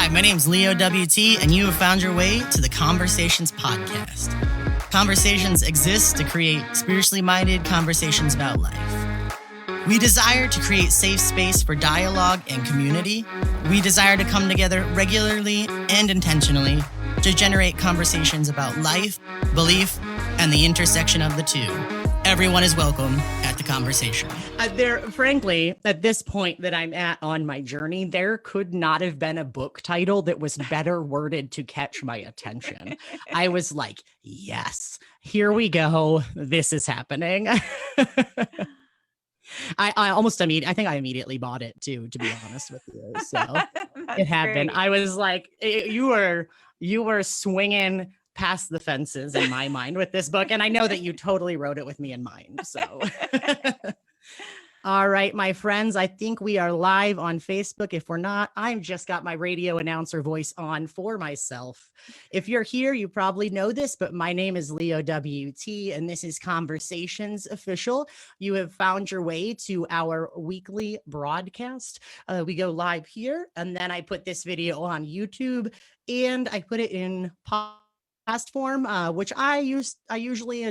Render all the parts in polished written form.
Hi, my name's Leo WT, and you have found your way to the Conversations podcast. Conversations exist to create spiritually minded conversations about life. We desire to create safe space for dialogue and community. We desire to come together regularly and intentionally to generate conversations about life, belief, and the intersection of the two. Everyone is welcome at the conversation. Frankly, at this point that I'm at on my journey, there could not have been a book title that was better worded to catch my attention. I was like, yes, here we go. This is happening. I think I immediately bought it too, to be honest with you. So it happened. Great. I was like, you were swinging past the fences in my mind with this book. And I know that you totally wrote it with me in mind. So, all right, my friends, I think we are live on Facebook. If we're not, I've just got my radio announcer voice on for myself. If you're here, you probably know this, but my name is Leo WT, and this is Conversations Official. You have found your way to our weekly broadcast. We go live here, and then I put this video on YouTube, and I put it in podcast form, which I usually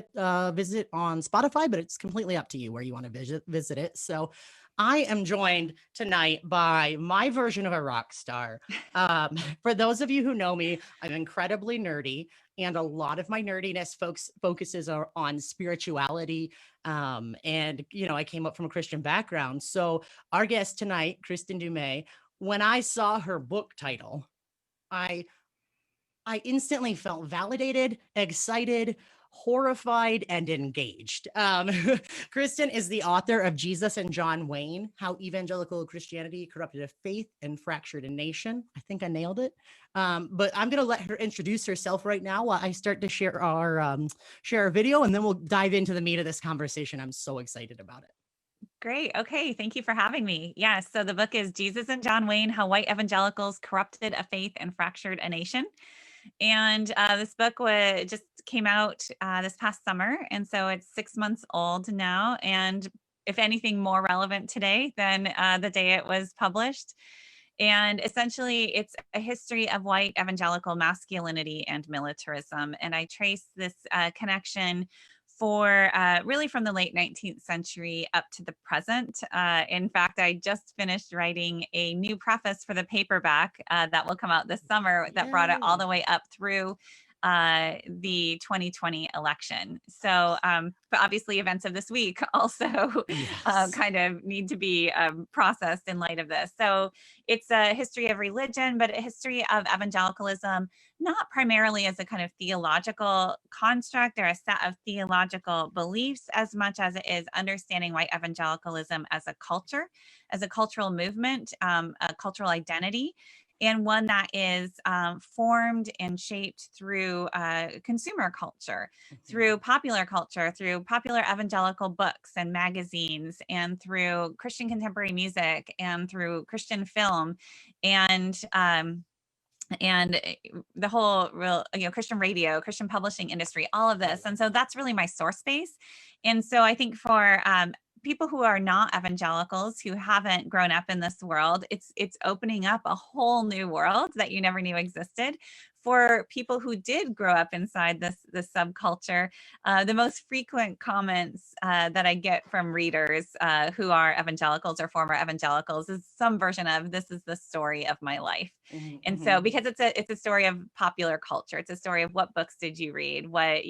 visit on Spotify, but it's completely up to you where you want to visit it. So I am joined tonight by my version of a rock star. For those of you who know me, I'm incredibly nerdy, and a lot of my nerdiness focuses on spirituality. And I came up from a Christian background. So our guest tonight, Kristin Du Mez, when I saw her book title, I instantly felt validated, excited, horrified, and engaged. Kristen is the author of Jesus and John Wayne, How Evangelical Christianity Corrupted a Faith and Fractured a Nation. I think I nailed it. But I'm going to let her introduce herself right now while I start to share our video, and then we'll dive into the meat of this conversation. I'm so excited about it. Great. Okay. Thank you for having me. Yes. So the book is Jesus and John Wayne, How White Evangelicals Corrupted a Faith and Fractured a Nation. And this book just came out this past summer. And so it's 6 months old now. And if anything, more relevant today than the day it was published. And essentially, it's a history of white evangelical masculinity and militarism. And I trace this connection for really from the late 19th century up to the present. In fact, I just finished writing a new preface for the paperback that will come out this summer that brought it all the way up through the 2020 election. So, but obviously events of this week also kind of need to be processed in light of this. So it's a history of religion, but a history of evangelicalism, not primarily as a kind of theological construct or a set of theological beliefs as much as it is understanding white evangelicalism as a culture, as a cultural movement, a cultural identity, and one that is formed and shaped through consumer culture, through popular evangelical books and magazines, and through Christian contemporary music, and through Christian film, and the whole Christian radio, Christian publishing industry, all of this. And so that's really my source space. And so I think for people who are not evangelicals, who haven't grown up in this world, it's opening up a whole new world that you never knew existed. For people who did grow up inside this subculture, the most frequent comments that I get from readers who are evangelicals or former evangelicals is some version of, "This is the story of my life." Mm-hmm. And so, because it's a story of popular culture, it's a story of what books did you read, what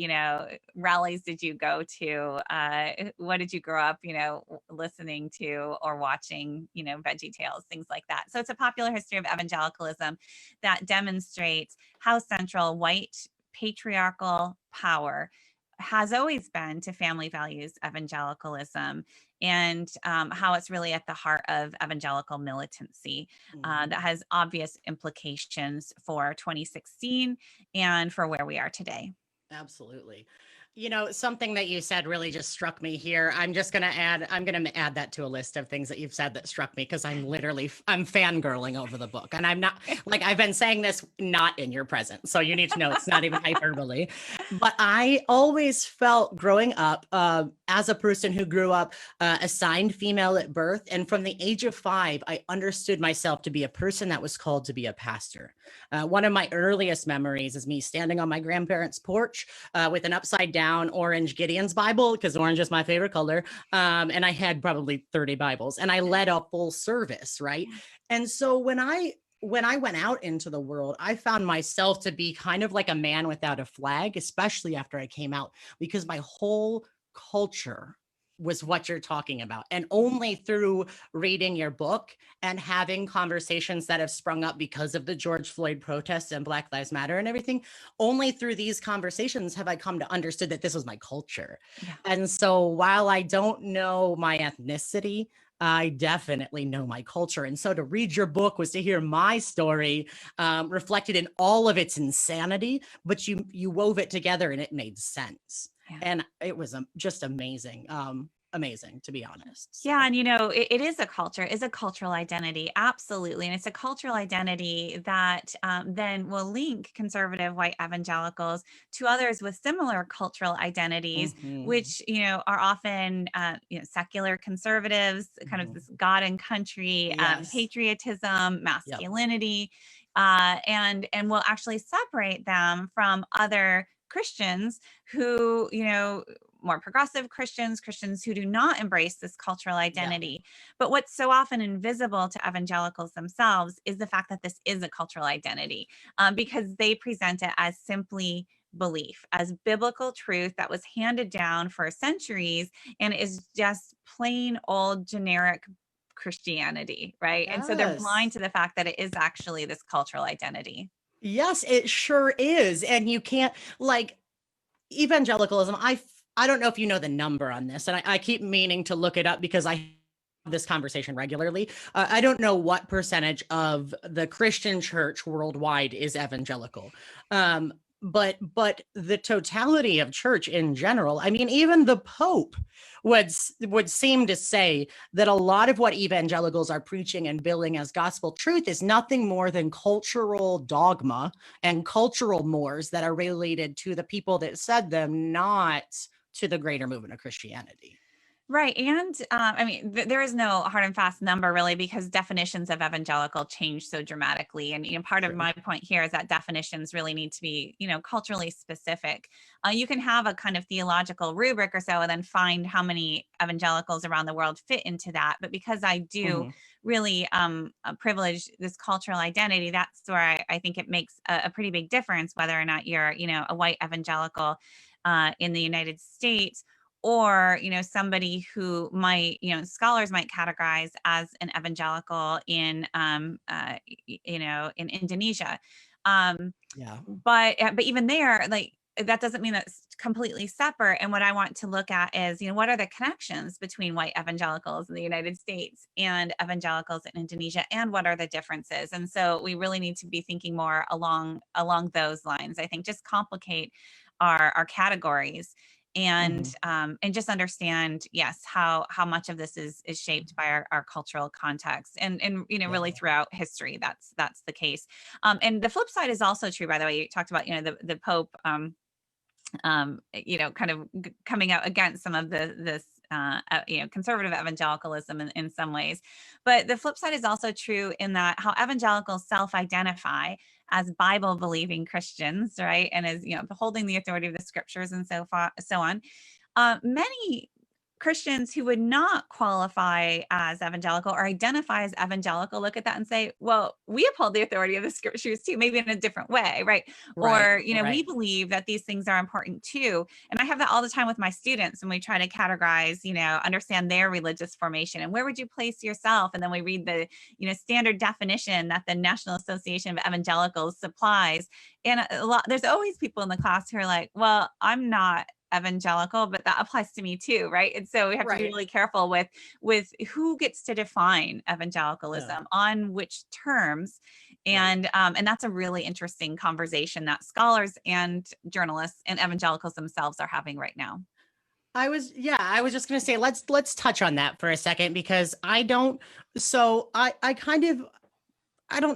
rallies did you go to, what did you grow up listening to or watching, Veggie Tales, things like that. So it's a popular history of evangelicalism that demonstrates how central white patriarchal power has always been to family values evangelicalism, and how it's really at the heart of evangelical militancy that has obvious implications for 2016 and for where we are today. Absolutely. Something that you said really just struck me here. I'm going to add that to a list of things that you've said that struck me, because I'm fangirling over the book. And I'm not, like, I've been saying this not in your presence. So you need to know it's not even hyperbole. But I always felt growing up, as a person who grew up assigned female at birth. And from the age of 5, I understood myself to be a person that was called to be a pastor. One of my earliest memories is me standing on my grandparents' porch with an upside down orange Gideon's Bible, because orange is my favorite color. And I had probably 30 Bibles, and I led a full service, right? And so when I went out into the world, I found myself to be kind of like a man without a flag, especially after I came out, because my whole culture was what you're talking about. And only through reading your book and having conversations that have sprung up because of the George Floyd protests and Black Lives Matter and everything, only through these conversations have I come to understand that this was my culture. Yeah. And so while I don't know my ethnicity, I definitely know my culture. And so to read your book was to hear my story reflected in all of its insanity, but you wove it together and it made sense. Yeah. And it was just amazing. Amazing, to be honest. Yeah. And, it is a culture, is a cultural identity. Absolutely. And it's a cultural identity that then will link conservative white evangelicals to others with similar cultural identities, which, are often, secular conservatives, kind of this God and country, patriotism, masculinity, and will actually separate them from other Christians who, more progressive Christians who do not embrace this cultural identity. Yeah. But what's so often invisible to evangelicals themselves is the fact that this is a cultural identity, because they present it as simply belief, as biblical truth that was handed down for centuries and is just plain old generic Christianity, right? Yes. And so they're blind to the fact that it is actually this cultural identity. Yes, it sure is. And you can't, like, evangelicalism, I don't know if you know the number on this, and I keep meaning to look it up because I have this conversation regularly. I don't know what percentage of the Christian church worldwide is evangelical. But the totality of church in general, I mean, even the Pope would seem to say that a lot of what evangelicals are preaching and billing as gospel truth is nothing more than cultural dogma and cultural mores that are related to the people that said them, not to the greater movement of Christianity. Right. And I mean, there is no hard and fast number really, because definitions of evangelical change so dramatically. And, part of my point here is that definitions really need to be, culturally specific. You can have a kind of theological rubric or so and then find how many evangelicals around the world fit into that. But because I do really privilege this cultural identity, that's where I think it makes a pretty big difference whether or not you're, a white evangelical in the United States, or, somebody who might, scholars might categorize as an evangelical in, in Indonesia. But even there, like, that doesn't mean that's completely separate. And what I want to look at is, what are the connections between white evangelicals in the United States and evangelicals in Indonesia, and what are the differences? And so we really need to be thinking more along those lines. I think just complicate our categories and just understand, yes, how much of this is shaped by our cultural context, and really throughout history, that's the case. And the flip side is also true, by the way. You talked about, the Pope, kind of coming out against some of this conservative evangelicalism in some ways. But the flip side is also true in that how evangelicals self-identify as Bible believing Christians, right? And as, beholding the authority of the scriptures and so on. Many Christians who would not qualify as evangelical or identify as evangelical look at that and say, well, we uphold the authority of the scriptures too, maybe in a different way, right? Or, we believe that these things are important too. And I have that all the time with my students when we try to categorize, understand their religious formation and where would you place yourself? And then we read the, standard definition that the National Association of Evangelicals supplies. And there's always people in the class who are like, well, I'm not evangelical, but that applies to me too, right? And so we have to be really careful with who gets to define evangelicalism on which terms. And that's a really interesting conversation that scholars and journalists and evangelicals themselves are having right now. I was just gonna say let's touch on that for a second, because I don't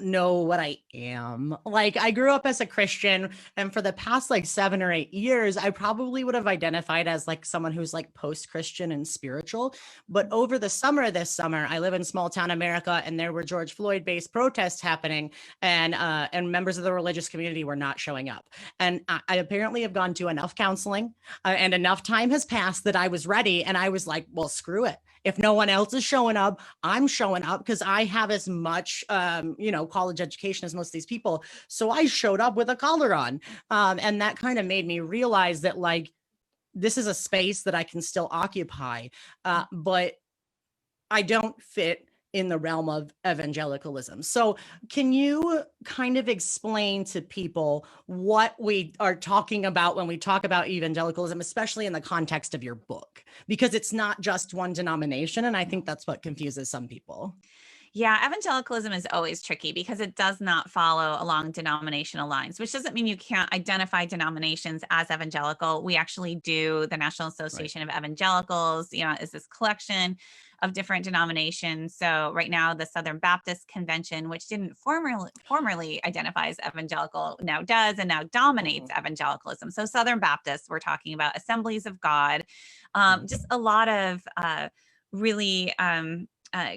know what I am. Like, I grew up as a Christian, and for the past like 7 or 8 years, I probably would have identified as like someone who's like post-Christian and spiritual. But over this summer, I live in small town America, and there were George Floyd-based protests happening, and members of the religious community were not showing up. And I apparently have gone to enough counseling, and enough time has passed that I was ready, and I was like, well, screw it. If no one else is showing up, I'm showing up, because I have as much, college education as most of these people. So I showed up with a collar on. And that kind of made me realize that, like, this is a space that I can still occupy, but I don't fit in the realm of evangelicalism. So can you kind of explain to people what we are talking about when we talk about evangelicalism, especially in the context of your book? Because it's not just one denomination, and I think that's what confuses some people. Yeah, evangelicalism is always tricky because it does not follow along denominational lines, which doesn't mean you can't identify denominations as evangelical. We actually do. The National Association of Evangelicals, is this collection of different denominations. So right now, the Southern Baptist Convention, which didn't formerly identify as evangelical, now does, and now dominates evangelicalism. So Southern Baptists, we're talking about Assemblies of God, just a lot of really kind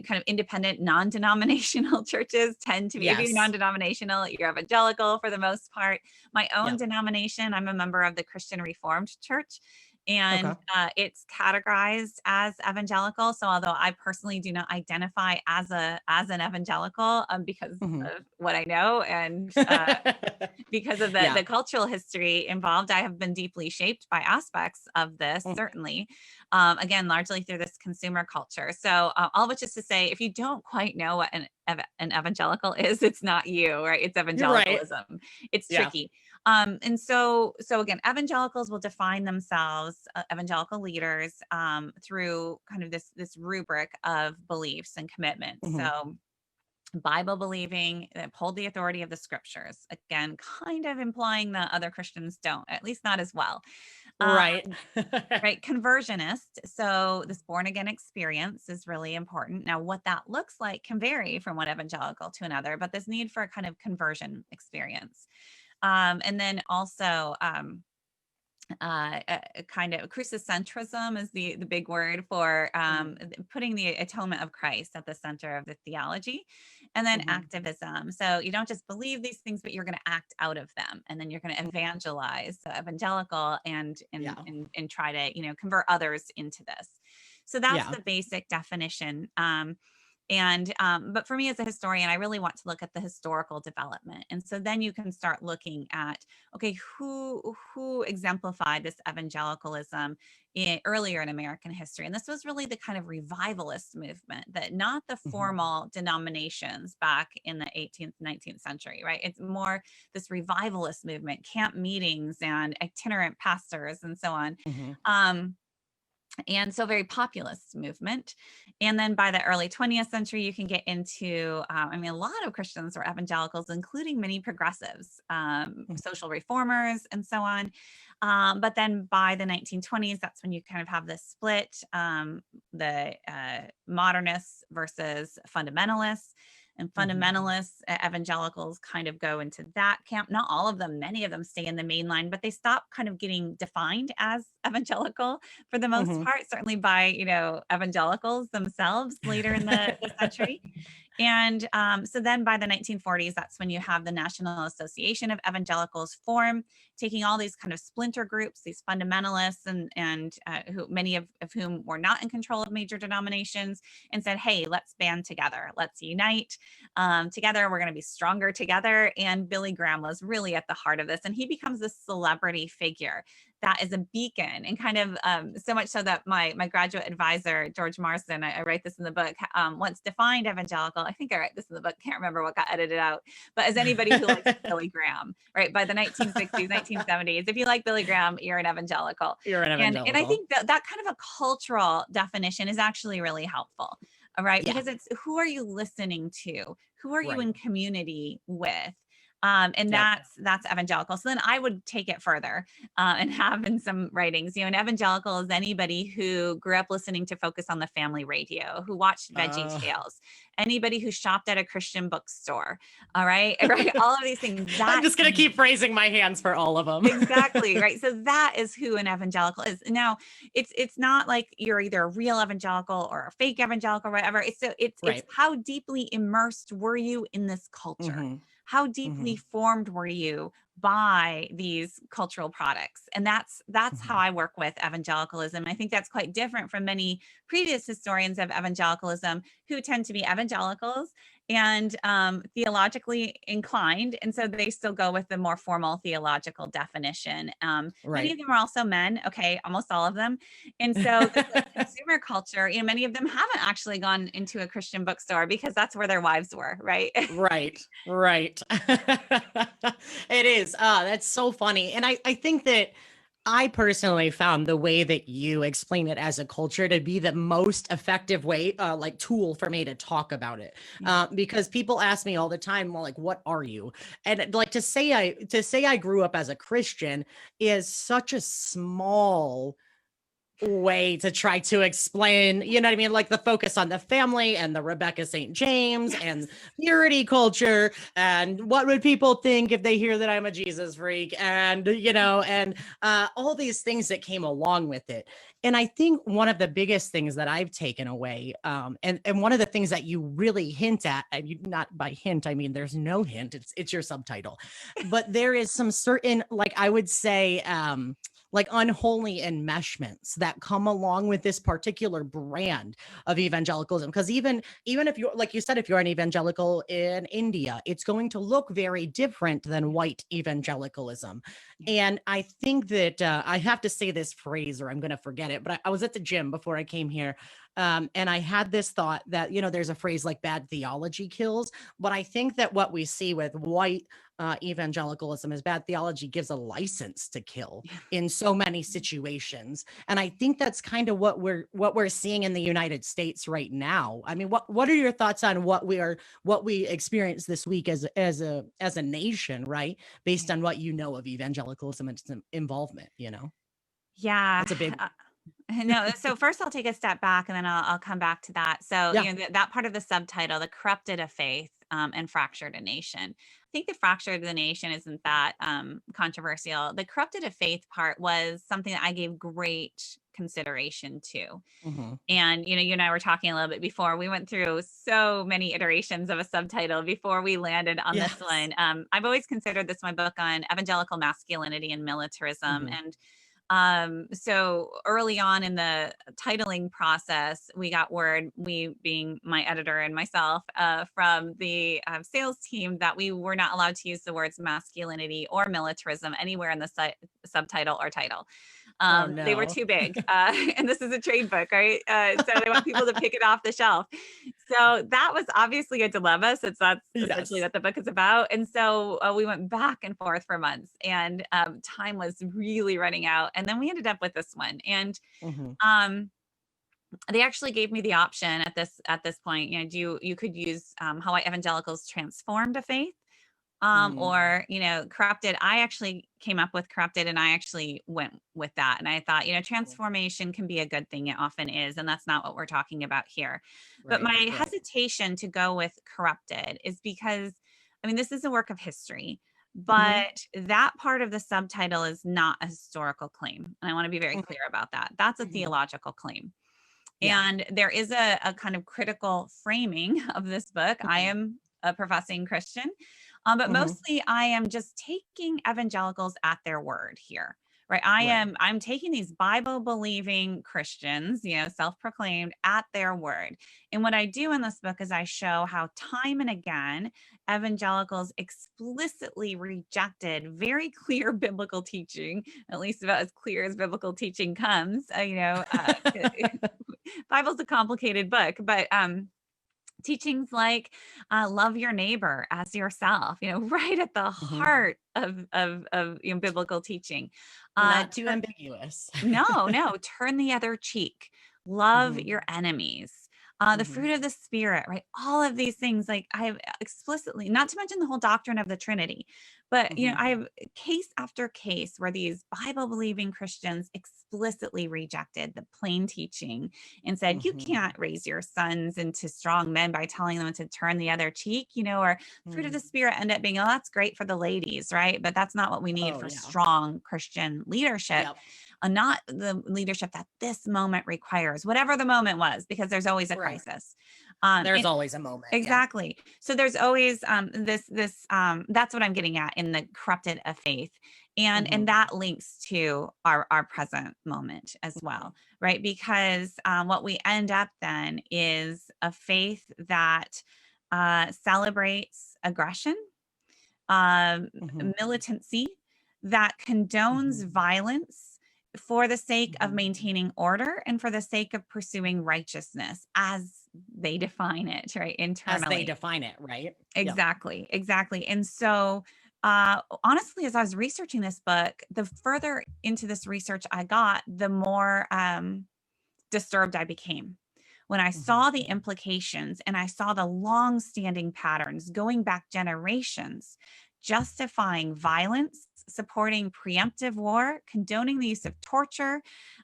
of independent, non-denominational churches tend to be, if you're non-denominational, you're evangelical for the most part. My own denomination, I'm a member of the Christian Reformed Church, and it's categorized as evangelical. So although I personally do not identify as an evangelical, because of what I know, and because of the cultural history involved, I have been deeply shaped by aspects of this, certainly. Again, largely through this consumer culture. So all of which is to say, if you don't quite know what an evangelical is, it's not you, right? It's evangelicalism. Right. It's tricky. And so again, evangelicals will define themselves, evangelical leaders, through kind of this rubric of beliefs and commitments. So Bible believing, uphold the authority of the scriptures. Again, kind of implying that other Christians don't, at least not as well. Right. Conversionist. So this born again experience is really important. Now, what that looks like can vary from one evangelical to another, but this need for a kind of conversion experience. And then also, kind of crucicentrism is the big word for putting the atonement of Christ at the center of the theology. And then activism. So you don't just believe these things, but you're going to act out of them, and then you're going to evangelize, so evangelical, and try to convert others into this. So that's the basic definition. But for me as a historian, I really want to look at the historical development. And so then you can start looking at, okay, who exemplified this evangelicalism earlier in American history. And this was really the kind of revivalist movement, that not the formal denominations back in the 18th, 19th century, right? It's more this revivalist movement, camp meetings and itinerant pastors and so on. And so very populist movement. And then by the early 20th century, you can get into, a lot of Christians were evangelicals, including many progressives, social reformers and so on. But then by the 1920s, that's when you kind of have this split, the modernists versus fundamentalists. And fundamentalists, evangelicals kind of go into that camp. Not all of them, many of them stay in the main line, but they stop kind of getting defined as evangelical for the most part, certainly by, evangelicals themselves later in the century. And so then by the 1940s, that's when you have the National Association of Evangelicals form, taking all these kind of splinter groups, these fundamentalists, and who many of whom were not in control of major denominations, and said, hey, let's band together. Let's unite together. We're going to be stronger together. And Billy Graham was really at the heart of this. And he becomes this celebrity figure that is a beacon, and kind of so much so that my graduate advisor, George Marsden, I write this in the book, once defined evangelical. I think I write this in the book, can't remember what got edited out, but as anybody who likes Billy Graham, right? By the 1960s, 1970s, if you like Billy Graham, you're an evangelical. You're an evangelical. And I think that kind of a cultural definition is actually really helpful, all right? Yeah. Because it's, who are you listening to? Who are you Right. in community with? And Yep. that's evangelical. So then I would take it further and have in some writings, an evangelical is anybody who grew up listening to Focus on the Family radio, who watched Veggie Tales, anybody who shopped at a Christian bookstore. All right. Right. All of these things. I'm just going to keep raising my hands for all of them. Exactly. Right. So that is who an evangelical is. Now, it's not like you're either a real evangelical or a fake evangelical or whatever. It's Right. how deeply immersed were you in this culture? Mm-hmm. How deeply formed were you by these cultural products? And that's how I work with evangelicalism. I think that's quite different from many previous historians of evangelicalism, who tend to be evangelicals and theologically inclined. And so they still go with the more formal theological definition. Many Right. of them are also men. Okay. Almost all of them. And so this like, consumer culture, many of them haven't actually gone into a Christian bookstore because that's where their wives were. Right. Right. Right. It is. That's so funny. And I think that I personally found the way that you explain it as a culture to be the most effective way, like tool for me to talk about it. Because people ask me all the time, well, like, what are you? And like to say I grew up as a Christian is such a small way to try to explain, you know what I mean? Like the focus on the family and the Rebecca St. James and purity culture and what would people think if they hear that I'm a Jesus freak and, and all these things that came along with it. And I think one of the biggest things that I've taken away, and one of the things that you really hint at, and not by hint, I mean, there's no hint, it's your subtitle, but there is some certain, like I would say, like unholy enmeshments that come along with this particular brand of evangelicalism. Because even if you're, like you said, if you're an evangelical in India, it's going to look very different than white evangelicalism. And I think that I have to say this phrase or I'm going to forget it, but I was at the gym before I came here. And I had this thought that, there's a phrase like bad theology kills, but I think that what we see with white evangelicalism is bad theology gives a license to kill in so many situations. And I think that's kind of what we're seeing in the United States right now. I mean, what are your thoughts on what we experienced this week as a nation, right? Based on what you know of evangelicalism and its involvement, Yeah. That's a big No, so first I'll take a step back and then I'll come back to that. So, Yeah. that part of the subtitle, the corrupted of faith and fractured a nation. I think the fractured of the nation isn't that controversial. The corrupted of faith part was something that I gave great consideration to. Mhm. And, you and I were talking a little bit before. We went through so many iterations of a subtitle before we landed on Yes. this one. I've always considered this my book on evangelical masculinity and militarism. Mhm. And so early on in the titling process, we got word, we being my editor and myself, from the sales team, that we were not allowed to use the words masculinity or militarism anywhere in the subtitle or title. They were No. too big. And this is a trade book, right? So they want people to pick it off the shelf. So that was obviously a dilemma, since that's essentially Yes. what the book is about. And so we went back and forth for months, and time was really running out. And then we ended up with this one. And Mhm. they actually gave me the option at this point, you could use how white evangelicals transformed a faith, Mhm. or corrupted. I actually came up with corrupted, and I actually went with that. And I thought, transformation can be a good thing. It often is, and that's not what we're talking about here. But my Right. hesitation to go with corrupted is because, I mean, this is a work of history, Mhm. but that part of the subtitle is not a historical claim. And I want to be very Mhm. clear about that. That's a Mhm. theological claim. Yeah. And there is a kind of critical framing of this book. I Mhm. am a professing Christian, but Mhm. mostly I am just taking evangelicals at their word here, right? I'm taking these Bible believing Christians, self-proclaimed, at their word. And what I do in this book is I show how time and again, evangelicals explicitly rejected very clear biblical teaching, at least about as clear as biblical teaching comes. Bible's a complicated book, but teachings like love your neighbor as yourself, right at the heart of biblical teaching. Not too ambiguous. No, turn the other cheek, love your enemies. The fruit of the Spirit, right? All of these things, like I have explicitly, not to mention the whole doctrine of the Trinity, but I have case after case where these Bible believing Christians explicitly rejected the plain teaching and said, you can't raise your sons into strong men by telling them to turn the other cheek, or fruit of the Spirit end up being, oh, that's great for the ladies, right? But that's not what we need for strong Christian leadership. Yep. Not the leadership that this moment requires, whatever the moment was, because there's always a crisis. There's always a moment. Exactly. Yeah. So there's always this that's what I'm getting at in the corrupted of faith. And that links to our present moment as well, right? Because what we end up then is a faith that celebrates aggression, militancy, that condones violence for the sake of maintaining order and for the sake of pursuing righteousness as they define it, right? Internally. As they define it, right? Exactly. And so, honestly, as I was researching this book, the further into this research I got, the more disturbed I became. When I saw the implications and I saw the long-standing patterns going back generations, justifying violence, supporting preemptive war, condoning the use of torture,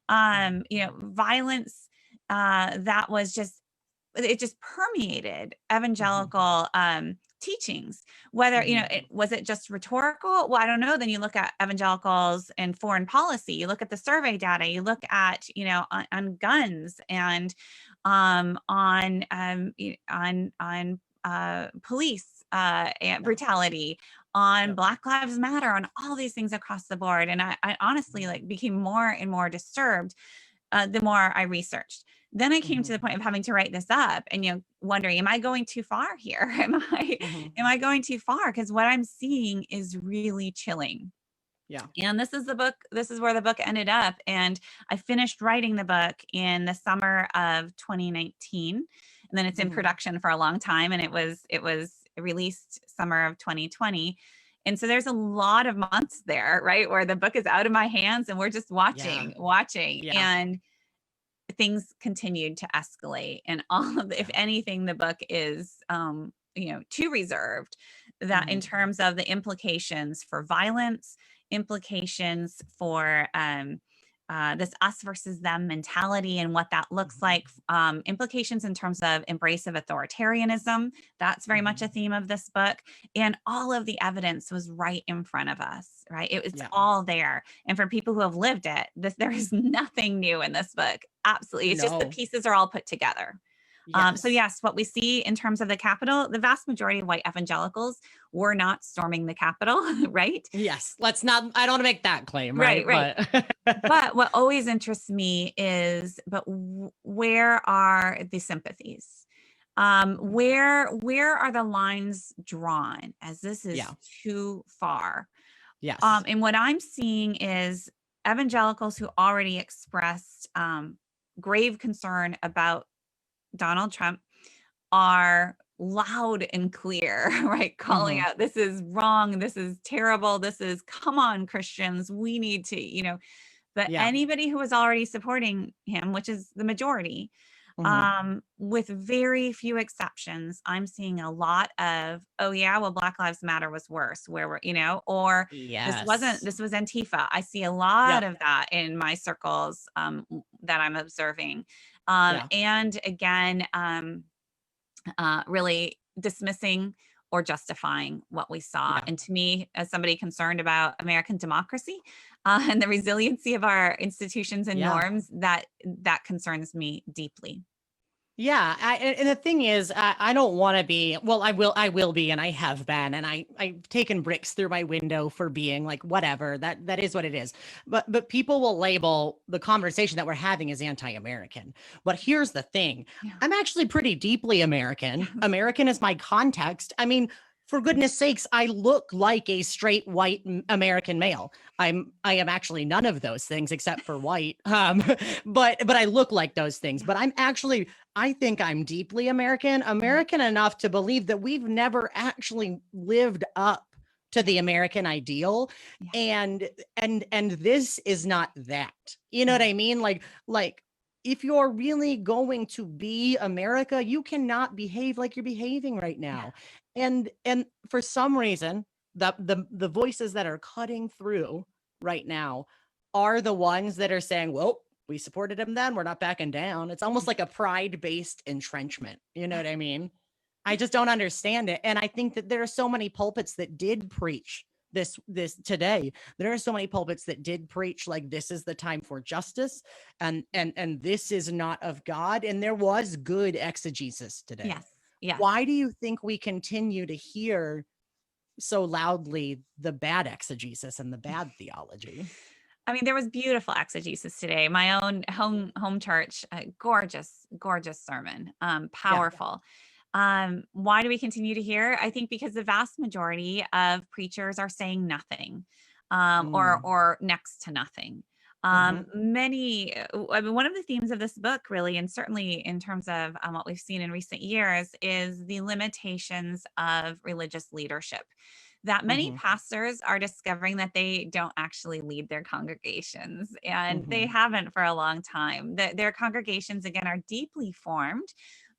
violence that was just permeated evangelical teachings. Whether, was it just rhetorical? Well, I don't know. Then you look at evangelicals and foreign policy, you look at the survey data, you look at, on guns and on police and brutality, on Black Lives Matter, on all these things across the board. And I honestly became more and more disturbed the more I researched. Then I came to the point of having to write this up and, wondering, am I going too far here? Am I going too far? Because what I'm seeing is really chilling. Yeah. And this is where the book ended up. And I finished writing the book in the summer of 2019. And then it's in production for a long time. And it was released summer of 2020. And so there's a lot of months there, right, where the book is out of my hands and we're just watching. Yeah. And things continued to escalate. And all of if anything, the book is, too reserved, that in terms of the implications for violence, implications for this us versus them mentality and what that looks like, implications in terms of embrace of authoritarianism. That's very much a theme of this book. And all of the evidence was right in front of us, right? It's all there. And for people who have lived it, there is nothing new in this book. Absolutely. It's just the pieces are all put together. So yes, what we see in terms of the Capitol, the vast majority of white evangelicals were not storming the Capitol, right? Yes. I don't want to make that claim. Right. But what always interests me is, where are the sympathies? Where are the lines drawn as this is too far? Yes. And what I'm seeing is evangelicals who already expressed grave concern about Donald Trump are loud and clear, right? Calling out, this is wrong. This is terrible. This is, come on, Christians, we need to, but anybody who was already supporting him, which is the majority, with very few exceptions, I'm seeing a lot of, Black Lives Matter was worse, where we're, this was Antifa. I see a lot of that in my circles that I'm observing. And again, really dismissing or justifying what we saw. And to me, as somebody concerned about American democracy and the resiliency of our institutions and norms, that concerns me deeply. Yeah, and the thing is, I don't want to be. Well, I will be, and I have been, and I've taken bricks through my window for being like whatever. That is what it is. But people will label the conversation that we're having as anti-American. But here's the thing: Yeah. I'm actually pretty deeply American. American is my context. I mean, for goodness sakes, I look like a straight white American male. I am actually none of those things except for white. But I look like those things. But I'm actually, I think I'm deeply American enough to believe that we've never actually lived up to the American ideal. Yeah. And this is not that. You know what I mean? Like if you're really going to be America, you cannot behave like you're behaving right now. And for some reason, the voices that are cutting through right now are the ones that are saying, well, we supported him then, we're not backing down. It's almost like a pride-based entrenchment. You know what I mean? I just don't understand it. And I think that there are so many pulpits that did preach this today. There are so many pulpits that did preach like this is the time for justice and this is not of God. And there was good exegesis today. Yes. Yes. Why do you think we continue to hear so loudly the bad exegesis and the bad theology? I mean, there was beautiful exegesis today. My own home church, gorgeous, gorgeous sermon, powerful. Why do we continue to hear? I think because the vast majority of preachers are saying nothing, or next to nothing. Many, I mean, one of the themes of this book, really, and certainly in terms of what we've seen in recent years, is the limitations of religious leadership. That many pastors are discovering that they don't actually lead their congregations, and they haven't for a long time. That their congregations, again, are deeply formed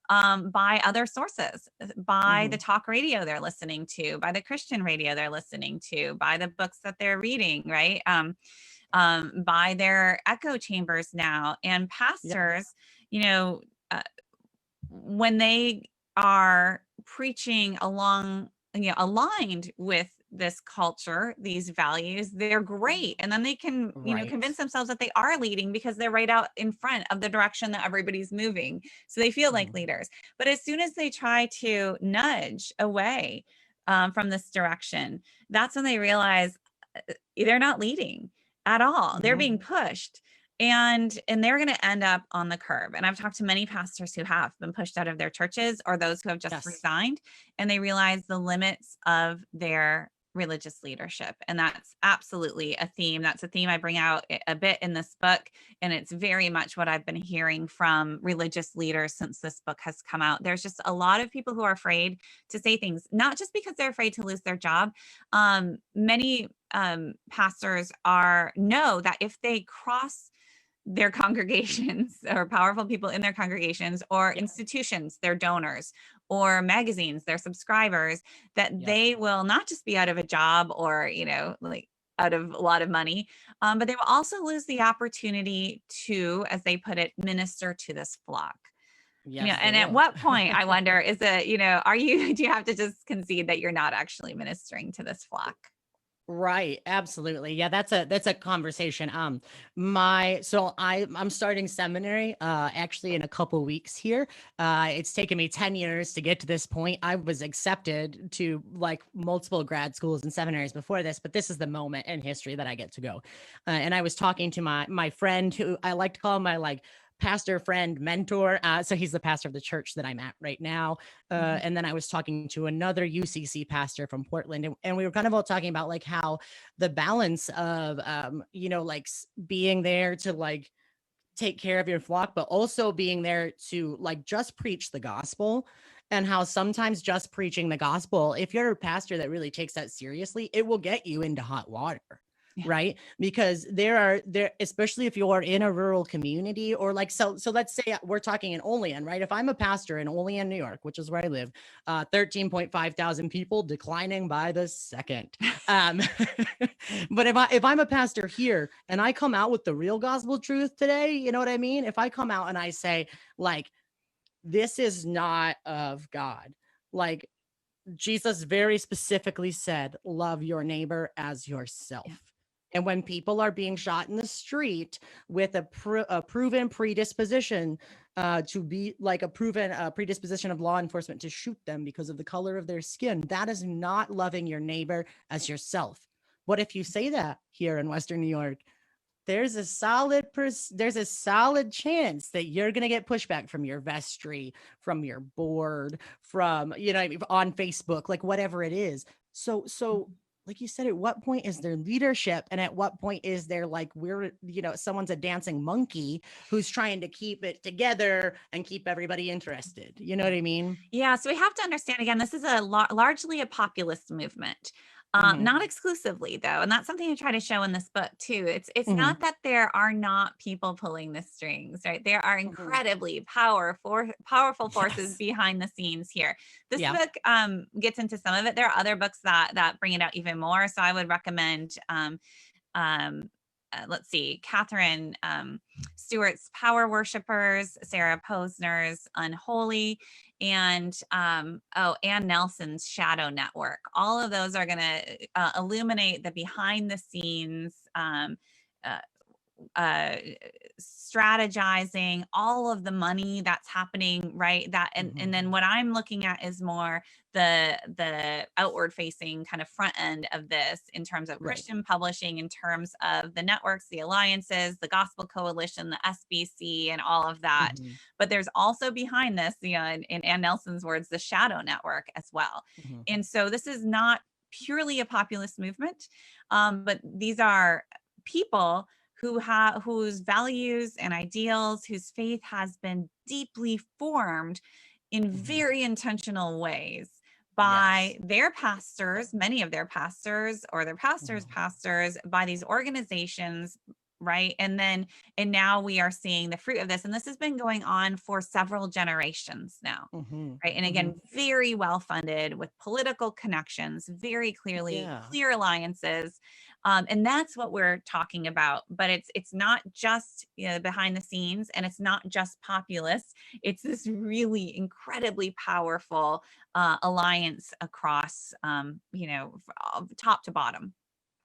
by other sources, by the talk radio they're listening to, by the Christian radio they're listening to, by the books that they're reading, right? By their echo chambers now. And pastors, you know, when they are preaching along, you know, aligned with this culture, these values, they're great. And then they can, you know, convince themselves that they are leading because they're right out in front of the direction that everybody's moving. So they feel like leaders. But as soon as they try to nudge away from this direction, that's when they realize they're not leading at all. They're being pushed. And they're going to end up on the curb. And I've talked to many pastors who have been pushed out of their churches, or those who have just resigned, and they realize the limits of their religious leadership. And that's absolutely a theme. That's a theme I bring out a bit in this book. And it's very much what I've been hearing from religious leaders since this book has come out. There's just a lot of people who are afraid to say things, not just because they're afraid to lose their job. Many pastors know that if they cross their congregations or powerful people in their congregations or institutions, their donors, or magazines, their subscribers, that they will not just be out of a job or, you know, like out of a lot of money, but they will also lose the opportunity to, as they put it, minister to this flock. You know, and at what point, I wonder, is it, you know, do you have to just concede that you're not actually ministering to this flock? Right. Absolutely. Yeah, that's a conversation. I'm starting seminary actually in a couple weeks here. It's taken me 10 years to get to this point. I was accepted to like multiple grad schools and seminaries before this, but this is the moment in history that I get to go. And I was talking to my friend, who I like to call my like pastor friend mentor. So he's the pastor of the church that I'm at right now. And then I was talking to another UCC pastor from Portland, and we were kind of all talking about like how the balance of, you know, like being there to like take care of your flock, but also being there to like just preach the gospel, and how sometimes just preaching the gospel, if you're a pastor that really takes that seriously, it will get you into hot water. Right. Because there, especially if you are in a rural community or like, so let's say we're talking in Olean, right? If I'm a pastor in Olean, New York, which is where I live, 13.5 thousand people, declining by the second. But if I'm a pastor here and I come out with the real gospel truth today, you know what I mean? If I come out and I say like, this is not of God, like Jesus very specifically said, love your neighbor as yourself. And when people are being shot in the street with a proven predisposition to be like a proven predisposition of law enforcement to shoot them because of the color of their skin, that is not loving your neighbor as yourself. What if you say that here in Western New York? There's a solid chance that you're going to get pushback from your vestry, from your board, from, on Facebook, like whatever it is. So like you said, at what point is there leadership? And at what point is there like, someone's a dancing monkey who's trying to keep it together and keep everybody interested? You know what I mean? Yeah. So we have to understand, again, this is a largely a populist movement. Not exclusively though. And that's something I try to show in this book too. It's not that there are not people pulling the strings, right? There are incredibly powerful forces behind the scenes here. This book gets into some of it. There are other books that bring it out even more. So I would recommend let's see, Catherine Stewart's Power Worshippers, Sarah Posner's Unholy, and Ann Nelson's Shadow Network. All of those are going to illuminate the behind the scenes strategizing, all of the money that's happening, right? That and then what I'm looking at is more the outward facing kind of front end of this in terms of Christian publishing, in terms of the networks, the alliances, the Gospel Coalition, the SBC, and all of that. But there's also behind this, in Ann Nelson's words, the Shadow Network as well. And so this is not purely a populist movement, but these are people whose values and ideals, whose faith has been deeply formed in very intentional ways by their pastors, many of their pastors or their pastors' pastors, by these organizations, right? And now we are seeing the fruit of this. And this has been going on for several generations now, right? And again, very well funded with political connections, very clearly clear alliances. And that's what we're talking about. But it's not just behind the scenes, and it's not just populist. It's this really incredibly powerful alliance across, top to bottom.